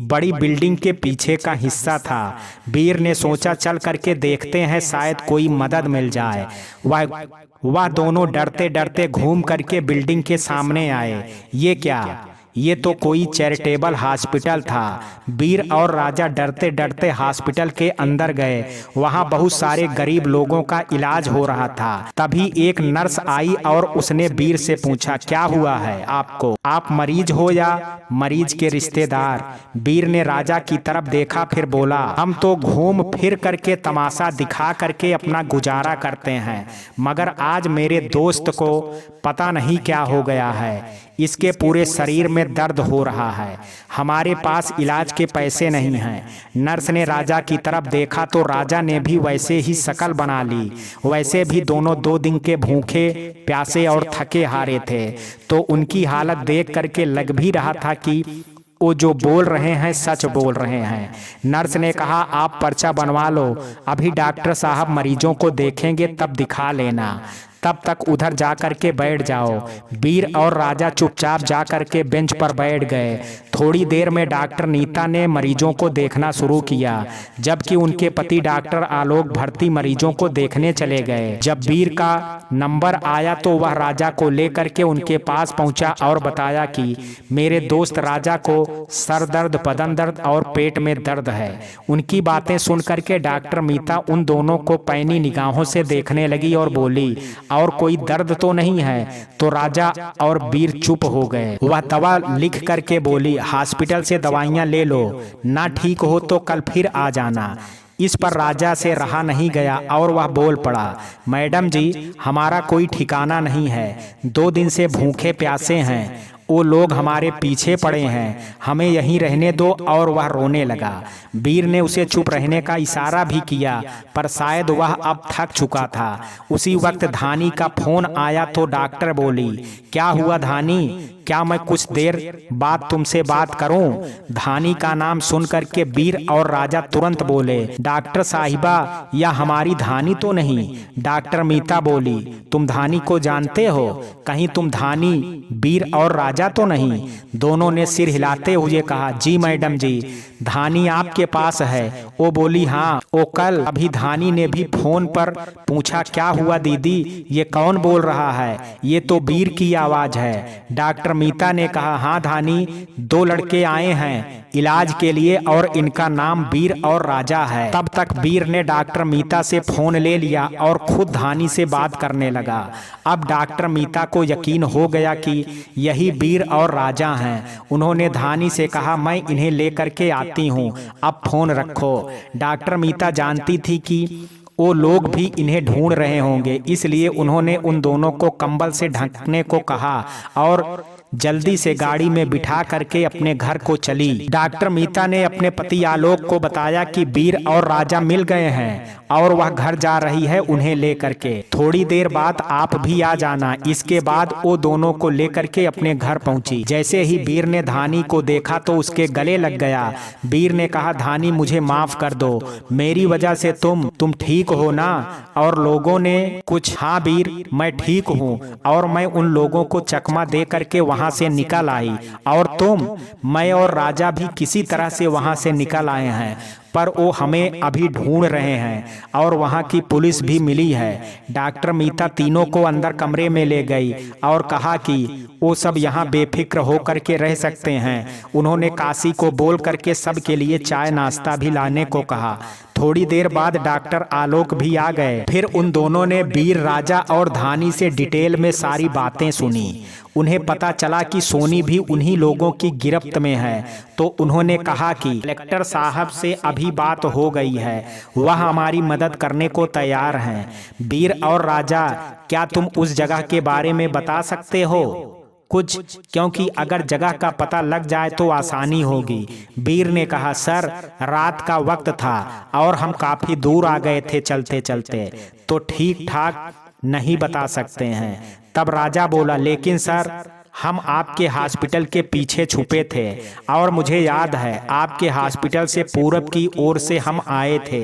बड़ी बिल्डिंग के पीछे का हिस्सा था। वीर ने सोचा चल करके देखते हैं, शायद कोई मदद मिल जाए। वह दोनों डरते डरते घूम करके बिल्डिंग के सामने आए। ये क्या, ये तो कोई चैरिटेबल हॉस्पिटल था। वीर और राजा डरते डरते हॉस्पिटल के अंदर गए। वहां बहुत सारे गरीब लोगों का इलाज हो रहा था। तभी एक नर्स आई और उसने वीर से पूछा, क्या हुआ है आपको? आप मरीज हो या मरीज के रिश्तेदार? वीर ने राजा की तरफ देखा, फिर बोला, हम तो घूम फिर करके तमाशा दिखा करके अपना गुजारा करते हैं, मगर आज मेरे दोस्त को पता नहीं क्या हो गया है। इसके पूरे शरीर में दर्द हो रहा है। हमारे पास इलाज के पैसे नहीं हैं। नर्स ने राजा की तरफ देखा तो राजा ने भी वैसे ही शक्ल बना ली। वैसे भी दोनों 2 दिन के भूखे प्यासे और थके हारे थे, तो उनकी हालत देख करके लग भी रहा था कि वो जो बोल रहे हैं सच बोल रहे हैं। नर्स ने कहा, आप पर्चा बनवा लो, अभी डॉक्टर साहब मरीजों को देखेंगे तब दिखा लेना, तब तक उधर जा करके बैठ जाओ। वीर और राजा चुपचाप जा करके बेंच पर बैठ गए। थोड़ी देर में डॉक्टर नीता ने मरीजों को देखना शुरू किया, जबकि उनके पति डॉक्टर आलोक भर्ती मरीजों को देखने चले गए। जब वीर का नंबर आया तो वह राजा को लेकर के उनके पास पहुंचा और बताया कि मेरे दोस्त राजा को सर दर्द, बदन दर्द और पेट में दर्द है। उनकी बातें सुन करके डॉक्टर मीता उन दोनों को पैनी निगाहों से देखने लगी और बोली, और कोई दर्द तो नहीं है? तो राजा और वीर चुप हो गए। वह दवा लिख करके बोली, हॉस्पिटल से दवाइयां ले लो, ना ठीक हो तो कल फिर आ जाना। इस पर राजा से रहा नहीं गया और वह बोल पड़ा, मैडम जी, हमारा कोई ठिकाना नहीं है। 2 दिन से भूखे प्यासे हैं। वो लोग हमारे पीछे पड़े हैं, हमें यहीं रहने दो। और वह रोने लगा। वीर ने उसे चुप रहने का इशारा भी किया, पर शायद वह अब थक चुका था। उसी वक्त धानी का फोन आया तो डॉक्टर बोली, क्या हुआ धानी, क्या मैं कुछ देर बाद तुमसे बात करूं? धानी का नाम सुन करके वीर और राजा तुरंत बोले, डॉक्टर साहिबा, यह हमारी धानी तो नहीं? डॉक्टर मीता बोली, तुम धानी को जानते हो? कहीं तुम धानी वीर और राजा तो नहीं? दोनों ने सिर हिलाते हुए कहा, जी मैडम जी, धानी आपके पास है। वो बोली, हाँ। वो कल अभी धानी ने भी फोन पर पूछा, क्या हुआ दीदी, ये कौन बोल रहा है? ये तो वीर की आवाज है। डॉक्टर मीता ने कहा, हाँ धानी, 2 लड़के आए हैं इलाज के लिए और इनका नाम वीर और राजा है। तब तक वीर ने डॉक्टर मीता से फोन ले लिया और खुद धानी से बात करने लगा। अब डॉक्टर मीता को यकीन हो गया कि यही वीर और राजा हैं। उन्होंने धानी से कहा, मैं इन्हें लेकर के आती हूँ, अब फोन रखो। डॉक्टर मीता जानती थी कि वो लोग भी इन्हें ढूंढ रहे होंगे, इसलिए उन्होंने उन दोनों को कंबल से ढकने को कहा और जल्दी से गाड़ी में बिठा करके अपने घर को चली। डॉक्टर मीता ने अपने पति आलोक को बताया कि वीर और राजा मिल गए हैं और वह घर जा रही है उन्हें लेकर के। थोड़ी देर बाद आप भी आ जाना। इसके बाद वो दोनों को लेकर के अपने घर पहुंची। जैसे ही वीर ने धानी को देखा तो उसके गले लग गया। वीर ने कहा, धानी, मुझे माफ कर दो, मेरी वजह से तुम ठीक हो ना? और लोगों ने कुछ, हाँ वीर, मैं ठीक हूँ और मैं उन लोगों को चकमा दे करके वहां से निकल आई, और मैं और राजा भी किसी तरह से वहां से निकल आए हैं, पर वो हमें अभी ढूंढ रहे हैं और वहां की पुलिस भी मिली है। डॉक्टर मीता तीनों को अंदर कमरे में ले गई और कहा कि वो सब यहाँ बेफिक्र होकर के रह सकते हैं। उन्होंने काशी को बोल करके सब के लिए चाय नाश्ता भी लाने को कहा। थोड़ी देर बाद डॉक्टर आलोक भी आ गए। फिर उन दोनों ने वीर, राजा और धानी से डिटेल में सारी बातें सुनी। उन्हें पता चला कि सोनी भी उन्हीं लोगों की गिरफ्त में है। तो उन्होंने कहा कि कलेक्टर साहब से अभी बात हो गई है, वह हमारी मदद करने को तैयार हैं। वीर और राजा, क्या तुम उस जगह के बारे में बता सकते हो कुछ? क्योंकि अगर जगह का पता लग जाए तो आसानी होगी। वीर ने कहा, सर, रात का वक्त था और हम काफी दूर आ गए थे चलते चलते, तो ठीक ठाक नहीं बता सकते हैं। तब राजा बोला, लेकिन सर, हम आपके हॉस्पिटल के पीछे छुपे थे और मुझे याद है आपके हॉस्पिटल से पूरब की ओर से हम आए थे,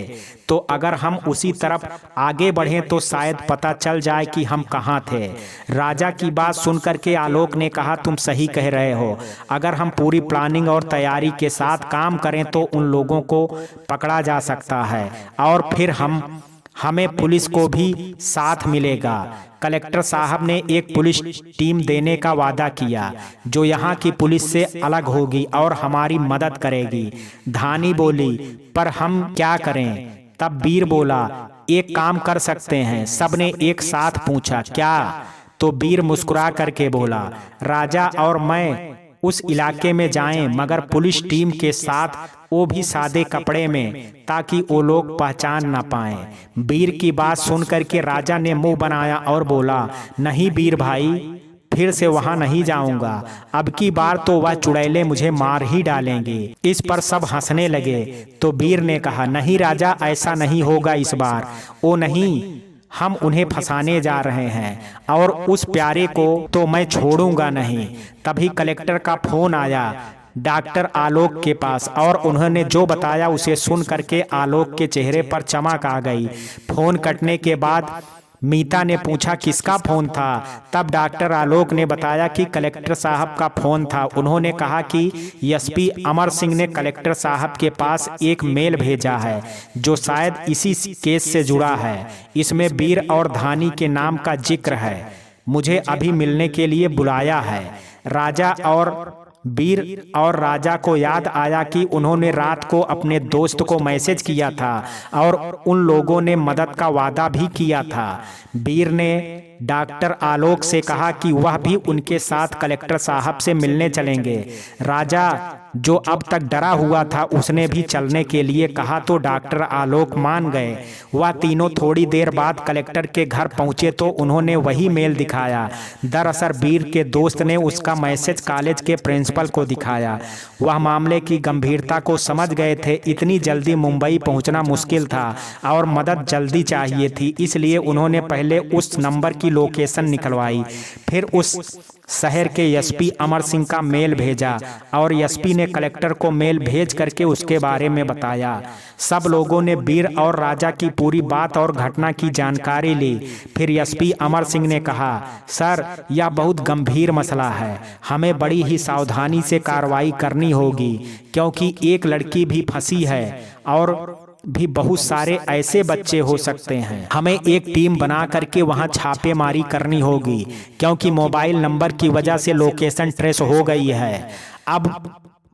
तो अगर हम उसी तरफ आगे बढ़ें तो शायद पता चल जाए कि हम कहाँ थे। राजा की बात सुनकर के आलोक ने कहा, तुम सही कह रहे हो। अगर हम पूरी प्लानिंग और तैयारी के साथ काम करें तो उन लोगों को पकड़ा जा सकता है और फिर हम हमें पुलिस को भी साथ मिलेगा। कलेक्टर साहब ने एक पुलिस टीम देने का वादा किया जो यहाँ की पुलिस से अलग होगी और हमारी मदद करेगी। धानी बोली, पर हम क्या करें? तब वीर बोला, एक काम कर सकते हैं। सबने एक साथ पूछा, क्या? तो वीर मुस्कुरा करके बोला, राजा और मैं उस इलाके में जाएं, मगर पुलिस टीम के साथ, वो भी सादे कपड़े में, ताकि वो लोग पहचान ना पाएं। वीर की बात सुन करके राजा ने मुंह बनाया और बोला, नहीं वीर भाई, फिर से वहां नहीं जाऊंगा। अब की बार तो वह चुड़ैले मुझे मार ही डालेंगे। इस पर सब हंसने लगे। तो वीर ने कहा, नहीं राजा, ऐसा नहीं होगा इस बार। ओ नहीं, हम उन्हें फंसाने जा रहे हैं और उस प्यारे को तो मैं छोड़ूंगा नहीं। तभी कलेक्टर का फोन आया डॉक्टर आलोक के पास और उन्होंने जो बताया उसे सुन करके आलोक के चेहरे पर चमक आ गई। फोन कटने के बाद मीता ने पूछा, किसका फोन था? तब डॉक्टर आलोक ने बताया कि कलेक्टर साहब का फोन था। उन्होंने कहा कि एसपी अमर सिंह ने कलेक्टर साहब के पास एक मेल भेजा है जो शायद इसी केस से जुड़ा है। इसमें वीर और धानी के नाम का जिक्र है। मुझे अभी मिलने के लिए बुलाया है। राजा और वीर और राजा को याद आया कि उन्होंने रात को अपने दोस्त को मैसेज किया था और उन लोगों ने मदद का वादा भी किया था। वीर ने डॉक्टर आलोक से कहा कि वह भी उनके साथ कलेक्टर साहब से मिलने चलेंगे। राजा, जो अब तक डरा हुआ था, उसने भी चलने के लिए कहा तो डॉक्टर आलोक मान गए। वह तीनों थोड़ी देर बाद कलेक्टर के घर पहुंचे तो उन्होंने वही मेल दिखाया। दरअसल वीर के दोस्त ने उसका मैसेज कॉलेज के प्रिंसिपल को दिखाया। वह मामले की गंभीरता को समझ गए थे। इतनी जल्दी मुंबई पहुंचना मुश्किल था और मदद जल्दी चाहिए थी, इसलिए उन्होंने पहले उस नंबर की लोकेशन निकलवाई। फिर उस शहर के एसपी अमर सिंह का मेल भेजा और एसपी ने कलेक्टर को मेल भेज करके उसके बारे में बताया। सब लोगों ने वीर और राजा की पूरी बात और घटना की जानकारी ली। फिर एसपी अमर सिंह ने कहा, सर, यह बहुत गंभीर मसला है। हमें बड़ी ही सावधानी से कार्रवाई करनी होगी क्योंकि एक लड़की भी फंसी है और भी बहुत सारे ऐसे बच्चे हो सकते हैं। हमें एक टीम बना करके वहां छापेमारी करनी होगी क्योंकि मोबाइल नंबर की वजह से लोकेशन ट्रेस हो गई है। अब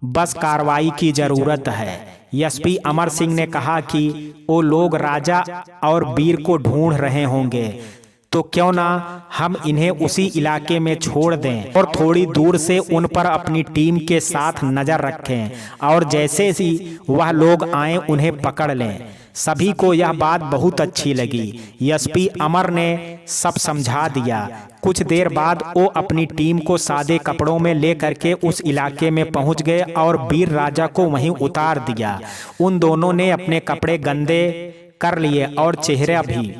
बस कार्रवाई की जरूरत है। एसपी अमर सिंह ने कहा कि वो लोग राजा और वीर को ढूंढ रहे होंगे, तो क्यों ना हम इन्हें उसी इलाके में छोड़ दें और थोड़ी दूर से उन पर अपनी टीम के साथ नजर रखें और जैसे ही वह लोग आए उन्हें पकड़ लें। सभी को यह बात बहुत अच्छी लगी। एसपी अमर ने सब समझा दिया। कुछ देर बाद वो अपनी टीम को सादे कपड़ों में ले करके उस इलाके में पहुंच गए और वीर राजा को वहीं उतार दिया। उन दोनों ने अपने कपड़े गंदे कर लिए और चेहरा भी।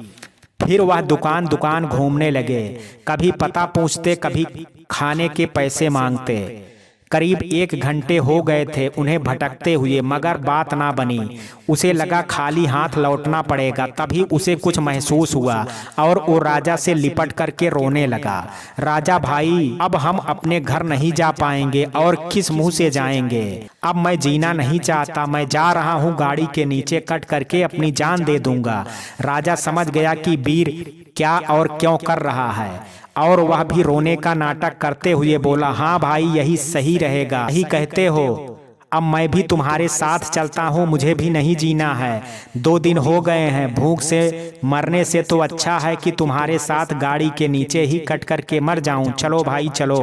फिर वह दुकान दुकान घूमने लगे। कभी पता पूछते, कभी खाने के पैसे मांगते। करीब 1 घंटे हो गए थे उन्हें भटकते हुए, मगर बात ना बनी। उसे लगा खाली हाथ लौटना पड़ेगा। तभी उसे कुछ महसूस हुआ और वो राजा से लिपट करके रोने लगा। राजा भाई, अब हम अपने घर नहीं जा पाएंगे और किस मुंह से जाएंगे? अब मैं जीना नहीं चाहता। मैं जा रहा हूँ, गाड़ी के नीचे कट करके अपनी जान दे दूंगा। राजा समझ गया कि वीर क्या और क्यों कर रहा है और वह भी रोने का नाटक करते हुए बोला, हाँ भाई, यही सही रहेगा। यही कहते हो? अब मैं भी तुम्हारे साथ चलता हूँ। मुझे भी नहीं जीना है। 2 दिन हो गए हैं। भूख से मरने से तो अच्छा है कि तुम्हारे साथ गाड़ी के नीचे ही कट करके मर जाऊं। चलो भाई चलो।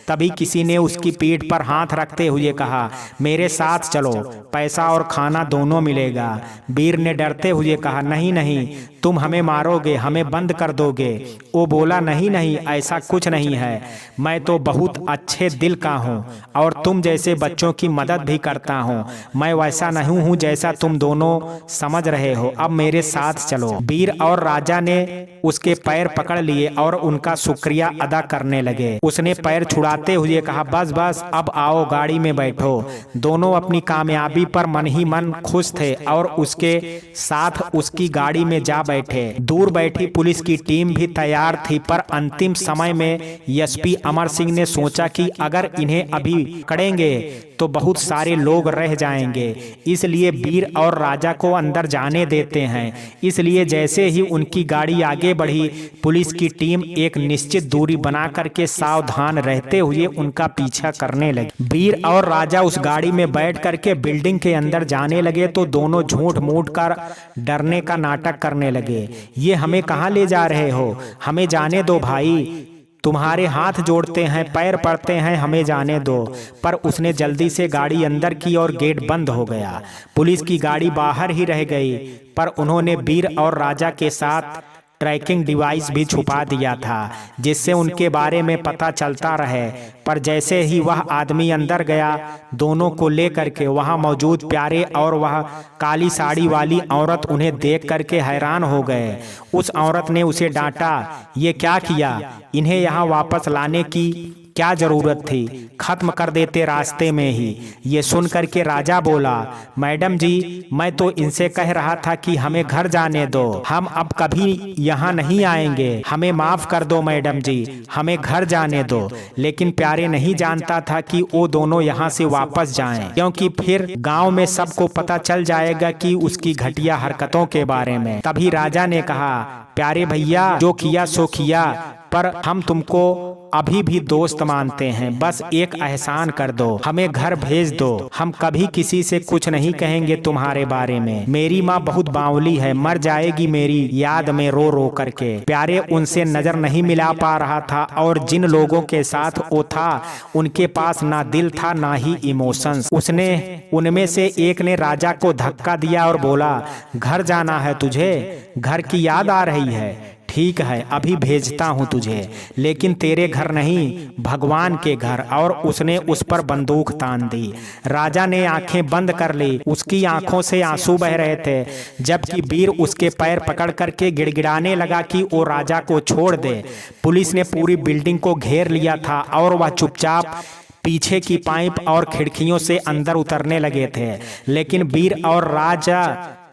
तभी किसी ने उसकी पीठ पर हाथ रखते हुए कहा, मेरे साथ चलो, पैसा और खाना दोनों मिलेगा। वीर ने डरते हुए कहा, नहीं नहीं, तुम हमें मारोगे, हमें बंद कर दोगे। वो बोला, नहीं नहीं, ऐसा कुछ नहीं है। मैं तो बहुत अच्छे दिल का हूँ और तुम जैसे बच्चों की मदद भी करता हूँ। मैं वैसा नहीं हूँ जैसा तुम दोनों समझ रहे हो। अब मेरे साथ चलो। वीर और राजा ने उसके पैर पकड़ लिए और उनका शुक्रिया अदा करने लगे। उसने पैर छुड़ाते हुए कहा, बस बस, अब आओ, गाड़ी में बैठो। दोनों अपनी कामयाबी पर मन ही मन खुश थे और उसके साथ उसकी गाड़ी में जा बैठे। दूर बैठी पुलिस की टीम भी तैयार थी, पर अंतिम समय में एसपी अमर सिंह ने सोचा कि अगर इन्हें अभी पकड़ेंगे तो बहुत सारे लोग रह जाएंगे, इसलिए वीर और राजा को अंदर जाने देते हैं। इसलिए जैसे ही उनकी गाड़ी आगे बढ़ी, पुलिस की टीम एक निश्चित दूरी बना करके सावधान रहते हुए उनका पीछा करने लगी। वीर और राजा उस गाड़ी में बैठ करके बिल्डिंग के अंदर जाने लगे तो दोनों झूठ मूठ कर डरने का नाटक करने लगे। ये हमें कहाँ ले जा रहे हो? हमें जाने दो भाई, तुम्हारे हाथ जोड़ते हैं, पैर पड़ते हैं, हमें जाने दो। पर उसने जल्दी से गाड़ी अंदर की और गेट बंद हो गया। पुलिस की गाड़ी बाहर ही रह गई, पर उन्होंने वीर और राजा के साथ ट्रैकिंग डिवाइस भी छुपा दिया था, जिससे उनके बारे में पता चलता रहे। पर जैसे ही वह आदमी अंदर गया, दोनों को लेकर के वहां मौजूद प्यारे और वह काली साड़ी वाली औरत उन्हें देख करके हैरान हो गए। उस औरत ने उसे डांटा, ये क्या किया? इन्हें यहाँ वापस लाने की क्या जरूरत थी? खत्म कर देते रास्ते में ही। ये सुन करके राजा बोला, मैडम जी, मैं तो इनसे कह रहा था कि हमें घर जाने दो, हम अब कभी यहाँ नहीं आएंगे, हमें माफ कर दो मैडम जी, हमें घर जाने दो। लेकिन प्यारे नहीं जानता था कि वो दोनों यहाँ से वापस जाएं, क्योंकि फिर गांव में सबको पता चल जाएगा कि उसकी घटिया हरकतों के बारे में। तभी राजा ने कहा, प्यारे भैया, जो किया सो किया, पर हम तुमको अभी भी दोस्त मानते हैं, बस एक एहसान कर दो, हमें घर भेज दो, हम कभी किसी से कुछ नहीं कहेंगे तुम्हारे बारे में। मेरी माँ बहुत बावली है, मर जाएगी मेरी याद में रो रो करके। प्यारे उनसे नजर नहीं मिला पा रहा था और जिन लोगों के साथ वो था उनके पास ना दिल था ना ही इमोशंस। उसने उनमें से एक ने राजा को धक्का दिया और बोला, घर जाना है तुझे? घर की याद आ रही है? ठीक है, अभी भेजता हूँ तुझे, लेकिन तेरे घर नहीं, भगवान के घर। और उसने उस पर बंदूक तान दी। राजा ने आंखें बंद कर ली, उसकी आंखों से आंसू बह रहे थे, जबकि वीर उसके पैर पकड़ करके गिड़गिड़ाने लगा कि वो राजा को छोड़ दे। पुलिस ने पूरी बिल्डिंग को घेर लिया था और वह चुपचाप पीछे की पाइप और खिड़कियों से अंदर उतरने लगे थे, लेकिन वीर और राजा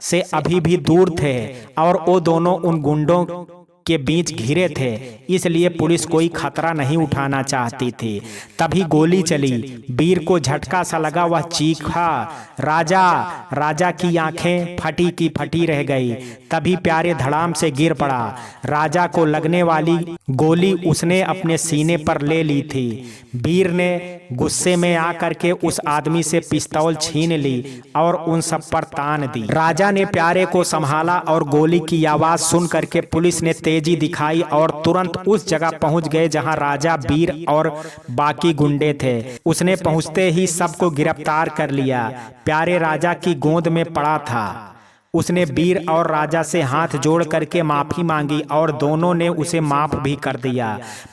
से अभी भी दूर थे और वो दोनों उन गुंडों के बीच घिरे थे, इसलिए पुलिस कोई खतरा नहीं उठाना चाहती थी। तभी गोली चली, वीर को झटका सा लगा, वह चीखा, राजा! राजा की आंखें फटी की फटी रह गई। तभी प्यारे धड़ाम से गिर पड़ा। राजा को लगने वाली गोली उसने अपने सीने पर ले ली थी। वीर ने गुस्से में आकर के उस आदमी से पिस्तौल छीन ली और उन सब पर तान दी। राजा ने प्यारे को संभाला और गोली की आवाज सुन करके पुलिस ने तेजी दिखाई और तुरंत उस जगह पहुंच गए जहां राजा, वीर और बाकी गुंडे थे। उसने पहुंचते ही सबको गिरफ्तार कर लिया। प्यारे राजा की गोद में पड़ा था। उसने वीर और राजा से हाथ जोड़ करके माफी मांगी और दोनों ने उसे माफ भी कर दिया।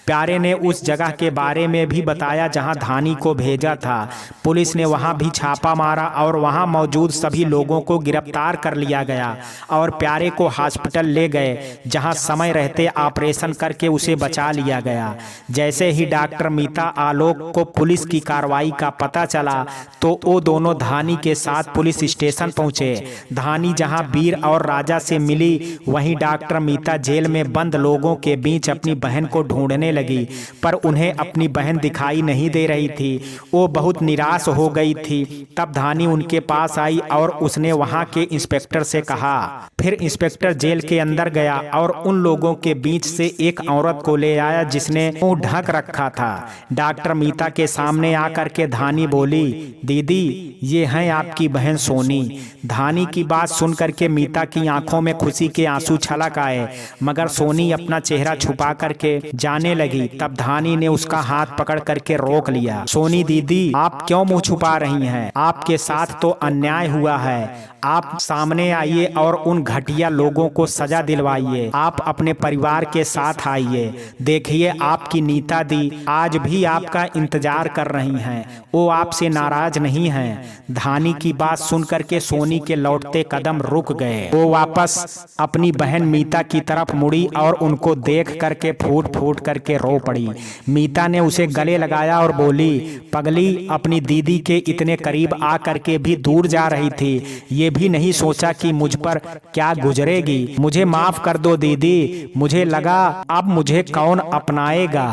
प्यारे ने उस जगह के बारे में भी बताया जहां धानी को भेजा था। पुलिस ने वहां भी छापा मारा और वहां मौजूद सभी लोगों को गिरफ्तार कर लिया गया और प्यारे को हॉस्पिटल ले गए, जहां समय रहते ऑपरेशन करके उसे बचा लिया गया। जैसे ही डॉक्टर मीता आलोक को पुलिस की कार्रवाई का पता चला तो वो दोनों धानी के साथ पुलिस स्टेशन पहुंचे। धानी जहां वीर और राजा से मिली, वहीं डॉक्टर मीता जेल में बंद लोगों के बीच अपनी बहन को ढूंढने लगी, पर उन्हें अपनी बहन दिखाई नहीं दे रही थी। वो बहुत निराश हो गई थी। तब धानी उनके पास आई और उसने वहां के इंस्पेक्टर से कहा। फिर इंस्पेक्टर जेल के अंदर गया और उन लोगों के बीच से एक औरत को ले आया जिसने मुंह ढक रखा था। डॉक्टर मीता के सामने आकर के धानी बोली, दीदी, ये है आपकी बहन सोनी। धानी की बात सुन करके मीता की आंखों में खुशी के आंसू छलक आए, मगर सोनी अपना चेहरा छुपा करके जाने लगी। तब धानी ने उसका हाथ पकड़ करके रोक लिया। सोनी दीदी, आप क्यों मुंह छुपा रही हैं? आपके साथ तो अन्याय हुआ है। आप सामने आइए और उन घटिया लोगों को सजा दिलवाइए। आप अपने परिवार के साथ आइए। देखिए, आपकी नीता दी आज भी आपका इंतजार कर रही हैं। वो आपसे नाराज नहीं हैं। धानी की बात सुन करके सोनी के लौटते कदम रुक गए। वो वापस अपनी बहन मीता की तरफ मुड़ी और उनको देख करके फूट फूट करके रो पड़ी। मीता ने उसे गले लगाया और बोली, पगली, अपनी दीदी के इतने करीब आ करके भी दूर जा रही थी। ये भी नहीं सोचा कि मुझ पर क्या गुजरेगी। मुझे माफ कर दो दीदी, मुझे लगा अब मुझे कौन अपनाएगा।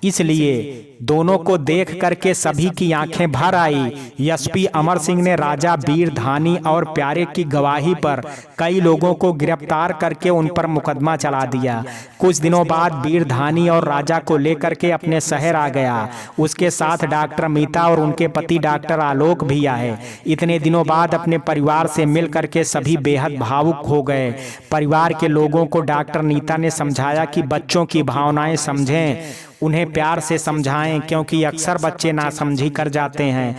इसलिए दोनों को देख करके सभी की आंखें भर आई। एसपी अमर सिंह ने राजा, वीर, धानी और प्यारे की गवाही पर कई लोगों को गिरफ्तार करके उन पर मुकदमा चला दिया। कुछ दिनों बाद वीर, धानी और राजा को लेकर के अपने शहर आ गया। उसके साथ डॉक्टर मीता और उनके पति डॉक्टर आलोक भी आए। इतने दिनों बाद अपने परिवार से मिल करके सभी बेहद भावुक हो गए। परिवार के लोगों को डॉक्टर नीता ने समझाया कि बच्चों की भावनाएं समझें, उन्हें प्यार से समझाएं, क्योंकि अक्सर बच्चे नासमझी कर जाते हैं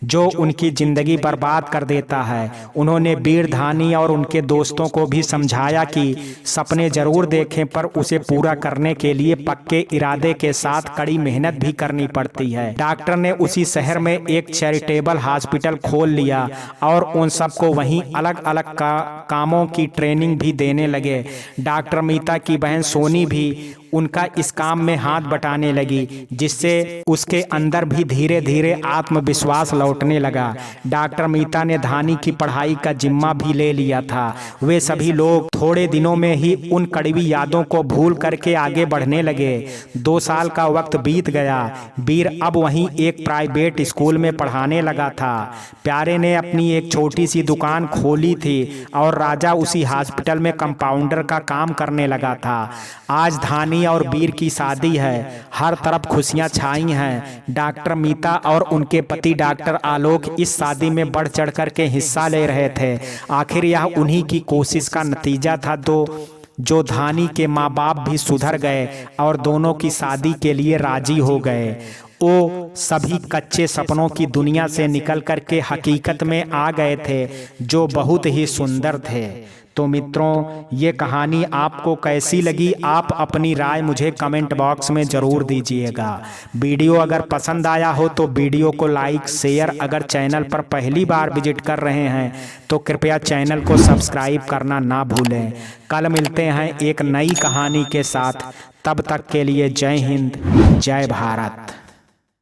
जो उनकी जिंदगी बर्बाद कर देता है। उन्होंने वीर, धानी और उनके दोस्तों को भी समझाया कि सपने जरूर देखें, पर उसे पूरा करने के लिए पक्के इरादे के साथ कड़ी मेहनत भी करनी पड़ती है। डॉक्टर ने उसी शहर में एक चैरिटेबल हॉस्पिटल खोल लिया और उन सबको वहीं अलग अलग कामों की ट्रेनिंग भी देने लगे। डॉक्टर मीता की बहन सोनी भी उनका इस काम में हाथ बटाने लगी, जिससे उसके अंदर भी धीरे धीरे आत्मविश्वास लौटने लगा। डॉक्टर मीता ने धानी की पढ़ाई का जिम्मा भी ले लिया था। वे सभी लोग थोड़े दिनों में ही उन कड़वी यादों को भूल करके आगे बढ़ने लगे। 2 साल का वक्त बीत गया। वीर अब वहीं एक प्राइवेट स्कूल में पढ़ाने लगा था। प्यारे ने अपनी एक छोटी सी दुकान खोली थी और राजा उसी हॉस्पिटल में कंपाउंडर का काम करने लगा था। आज धानी और वीर की शादी है। हर तरफ खुशियां छाई हैं। डॉक्टर मीता और उनके पति डॉक्टर आलोक इस शादी में बढ़ चढ़ कर के हिस्सा ले रहे थे। आखिर यह उन्हीं की कोशिश का नतीजा था जो धानी के माँ बाप भी सुधर गए और दोनों की शादी के लिए राजी हो गए। वो सभी कच्चे सपनों की दुनिया से निकल करके हकीकत में आ गए थे, जो बहुत ही सुंदर थे। तो मित्रों, ये कहानी आपको कैसी लगी, आप अपनी राय मुझे कमेंट बॉक्स में ज़रूर दीजिएगा। वीडियो अगर पसंद आया हो तो वीडियो को लाइक, शेयर, अगर चैनल पर पहली बार विजिट कर रहे हैं तो कृपया चैनल को सब्सक्राइब करना ना भूलें। कल मिलते हैं एक नई कहानी के साथ। तब तक के लिए जय हिंद, जय भारत।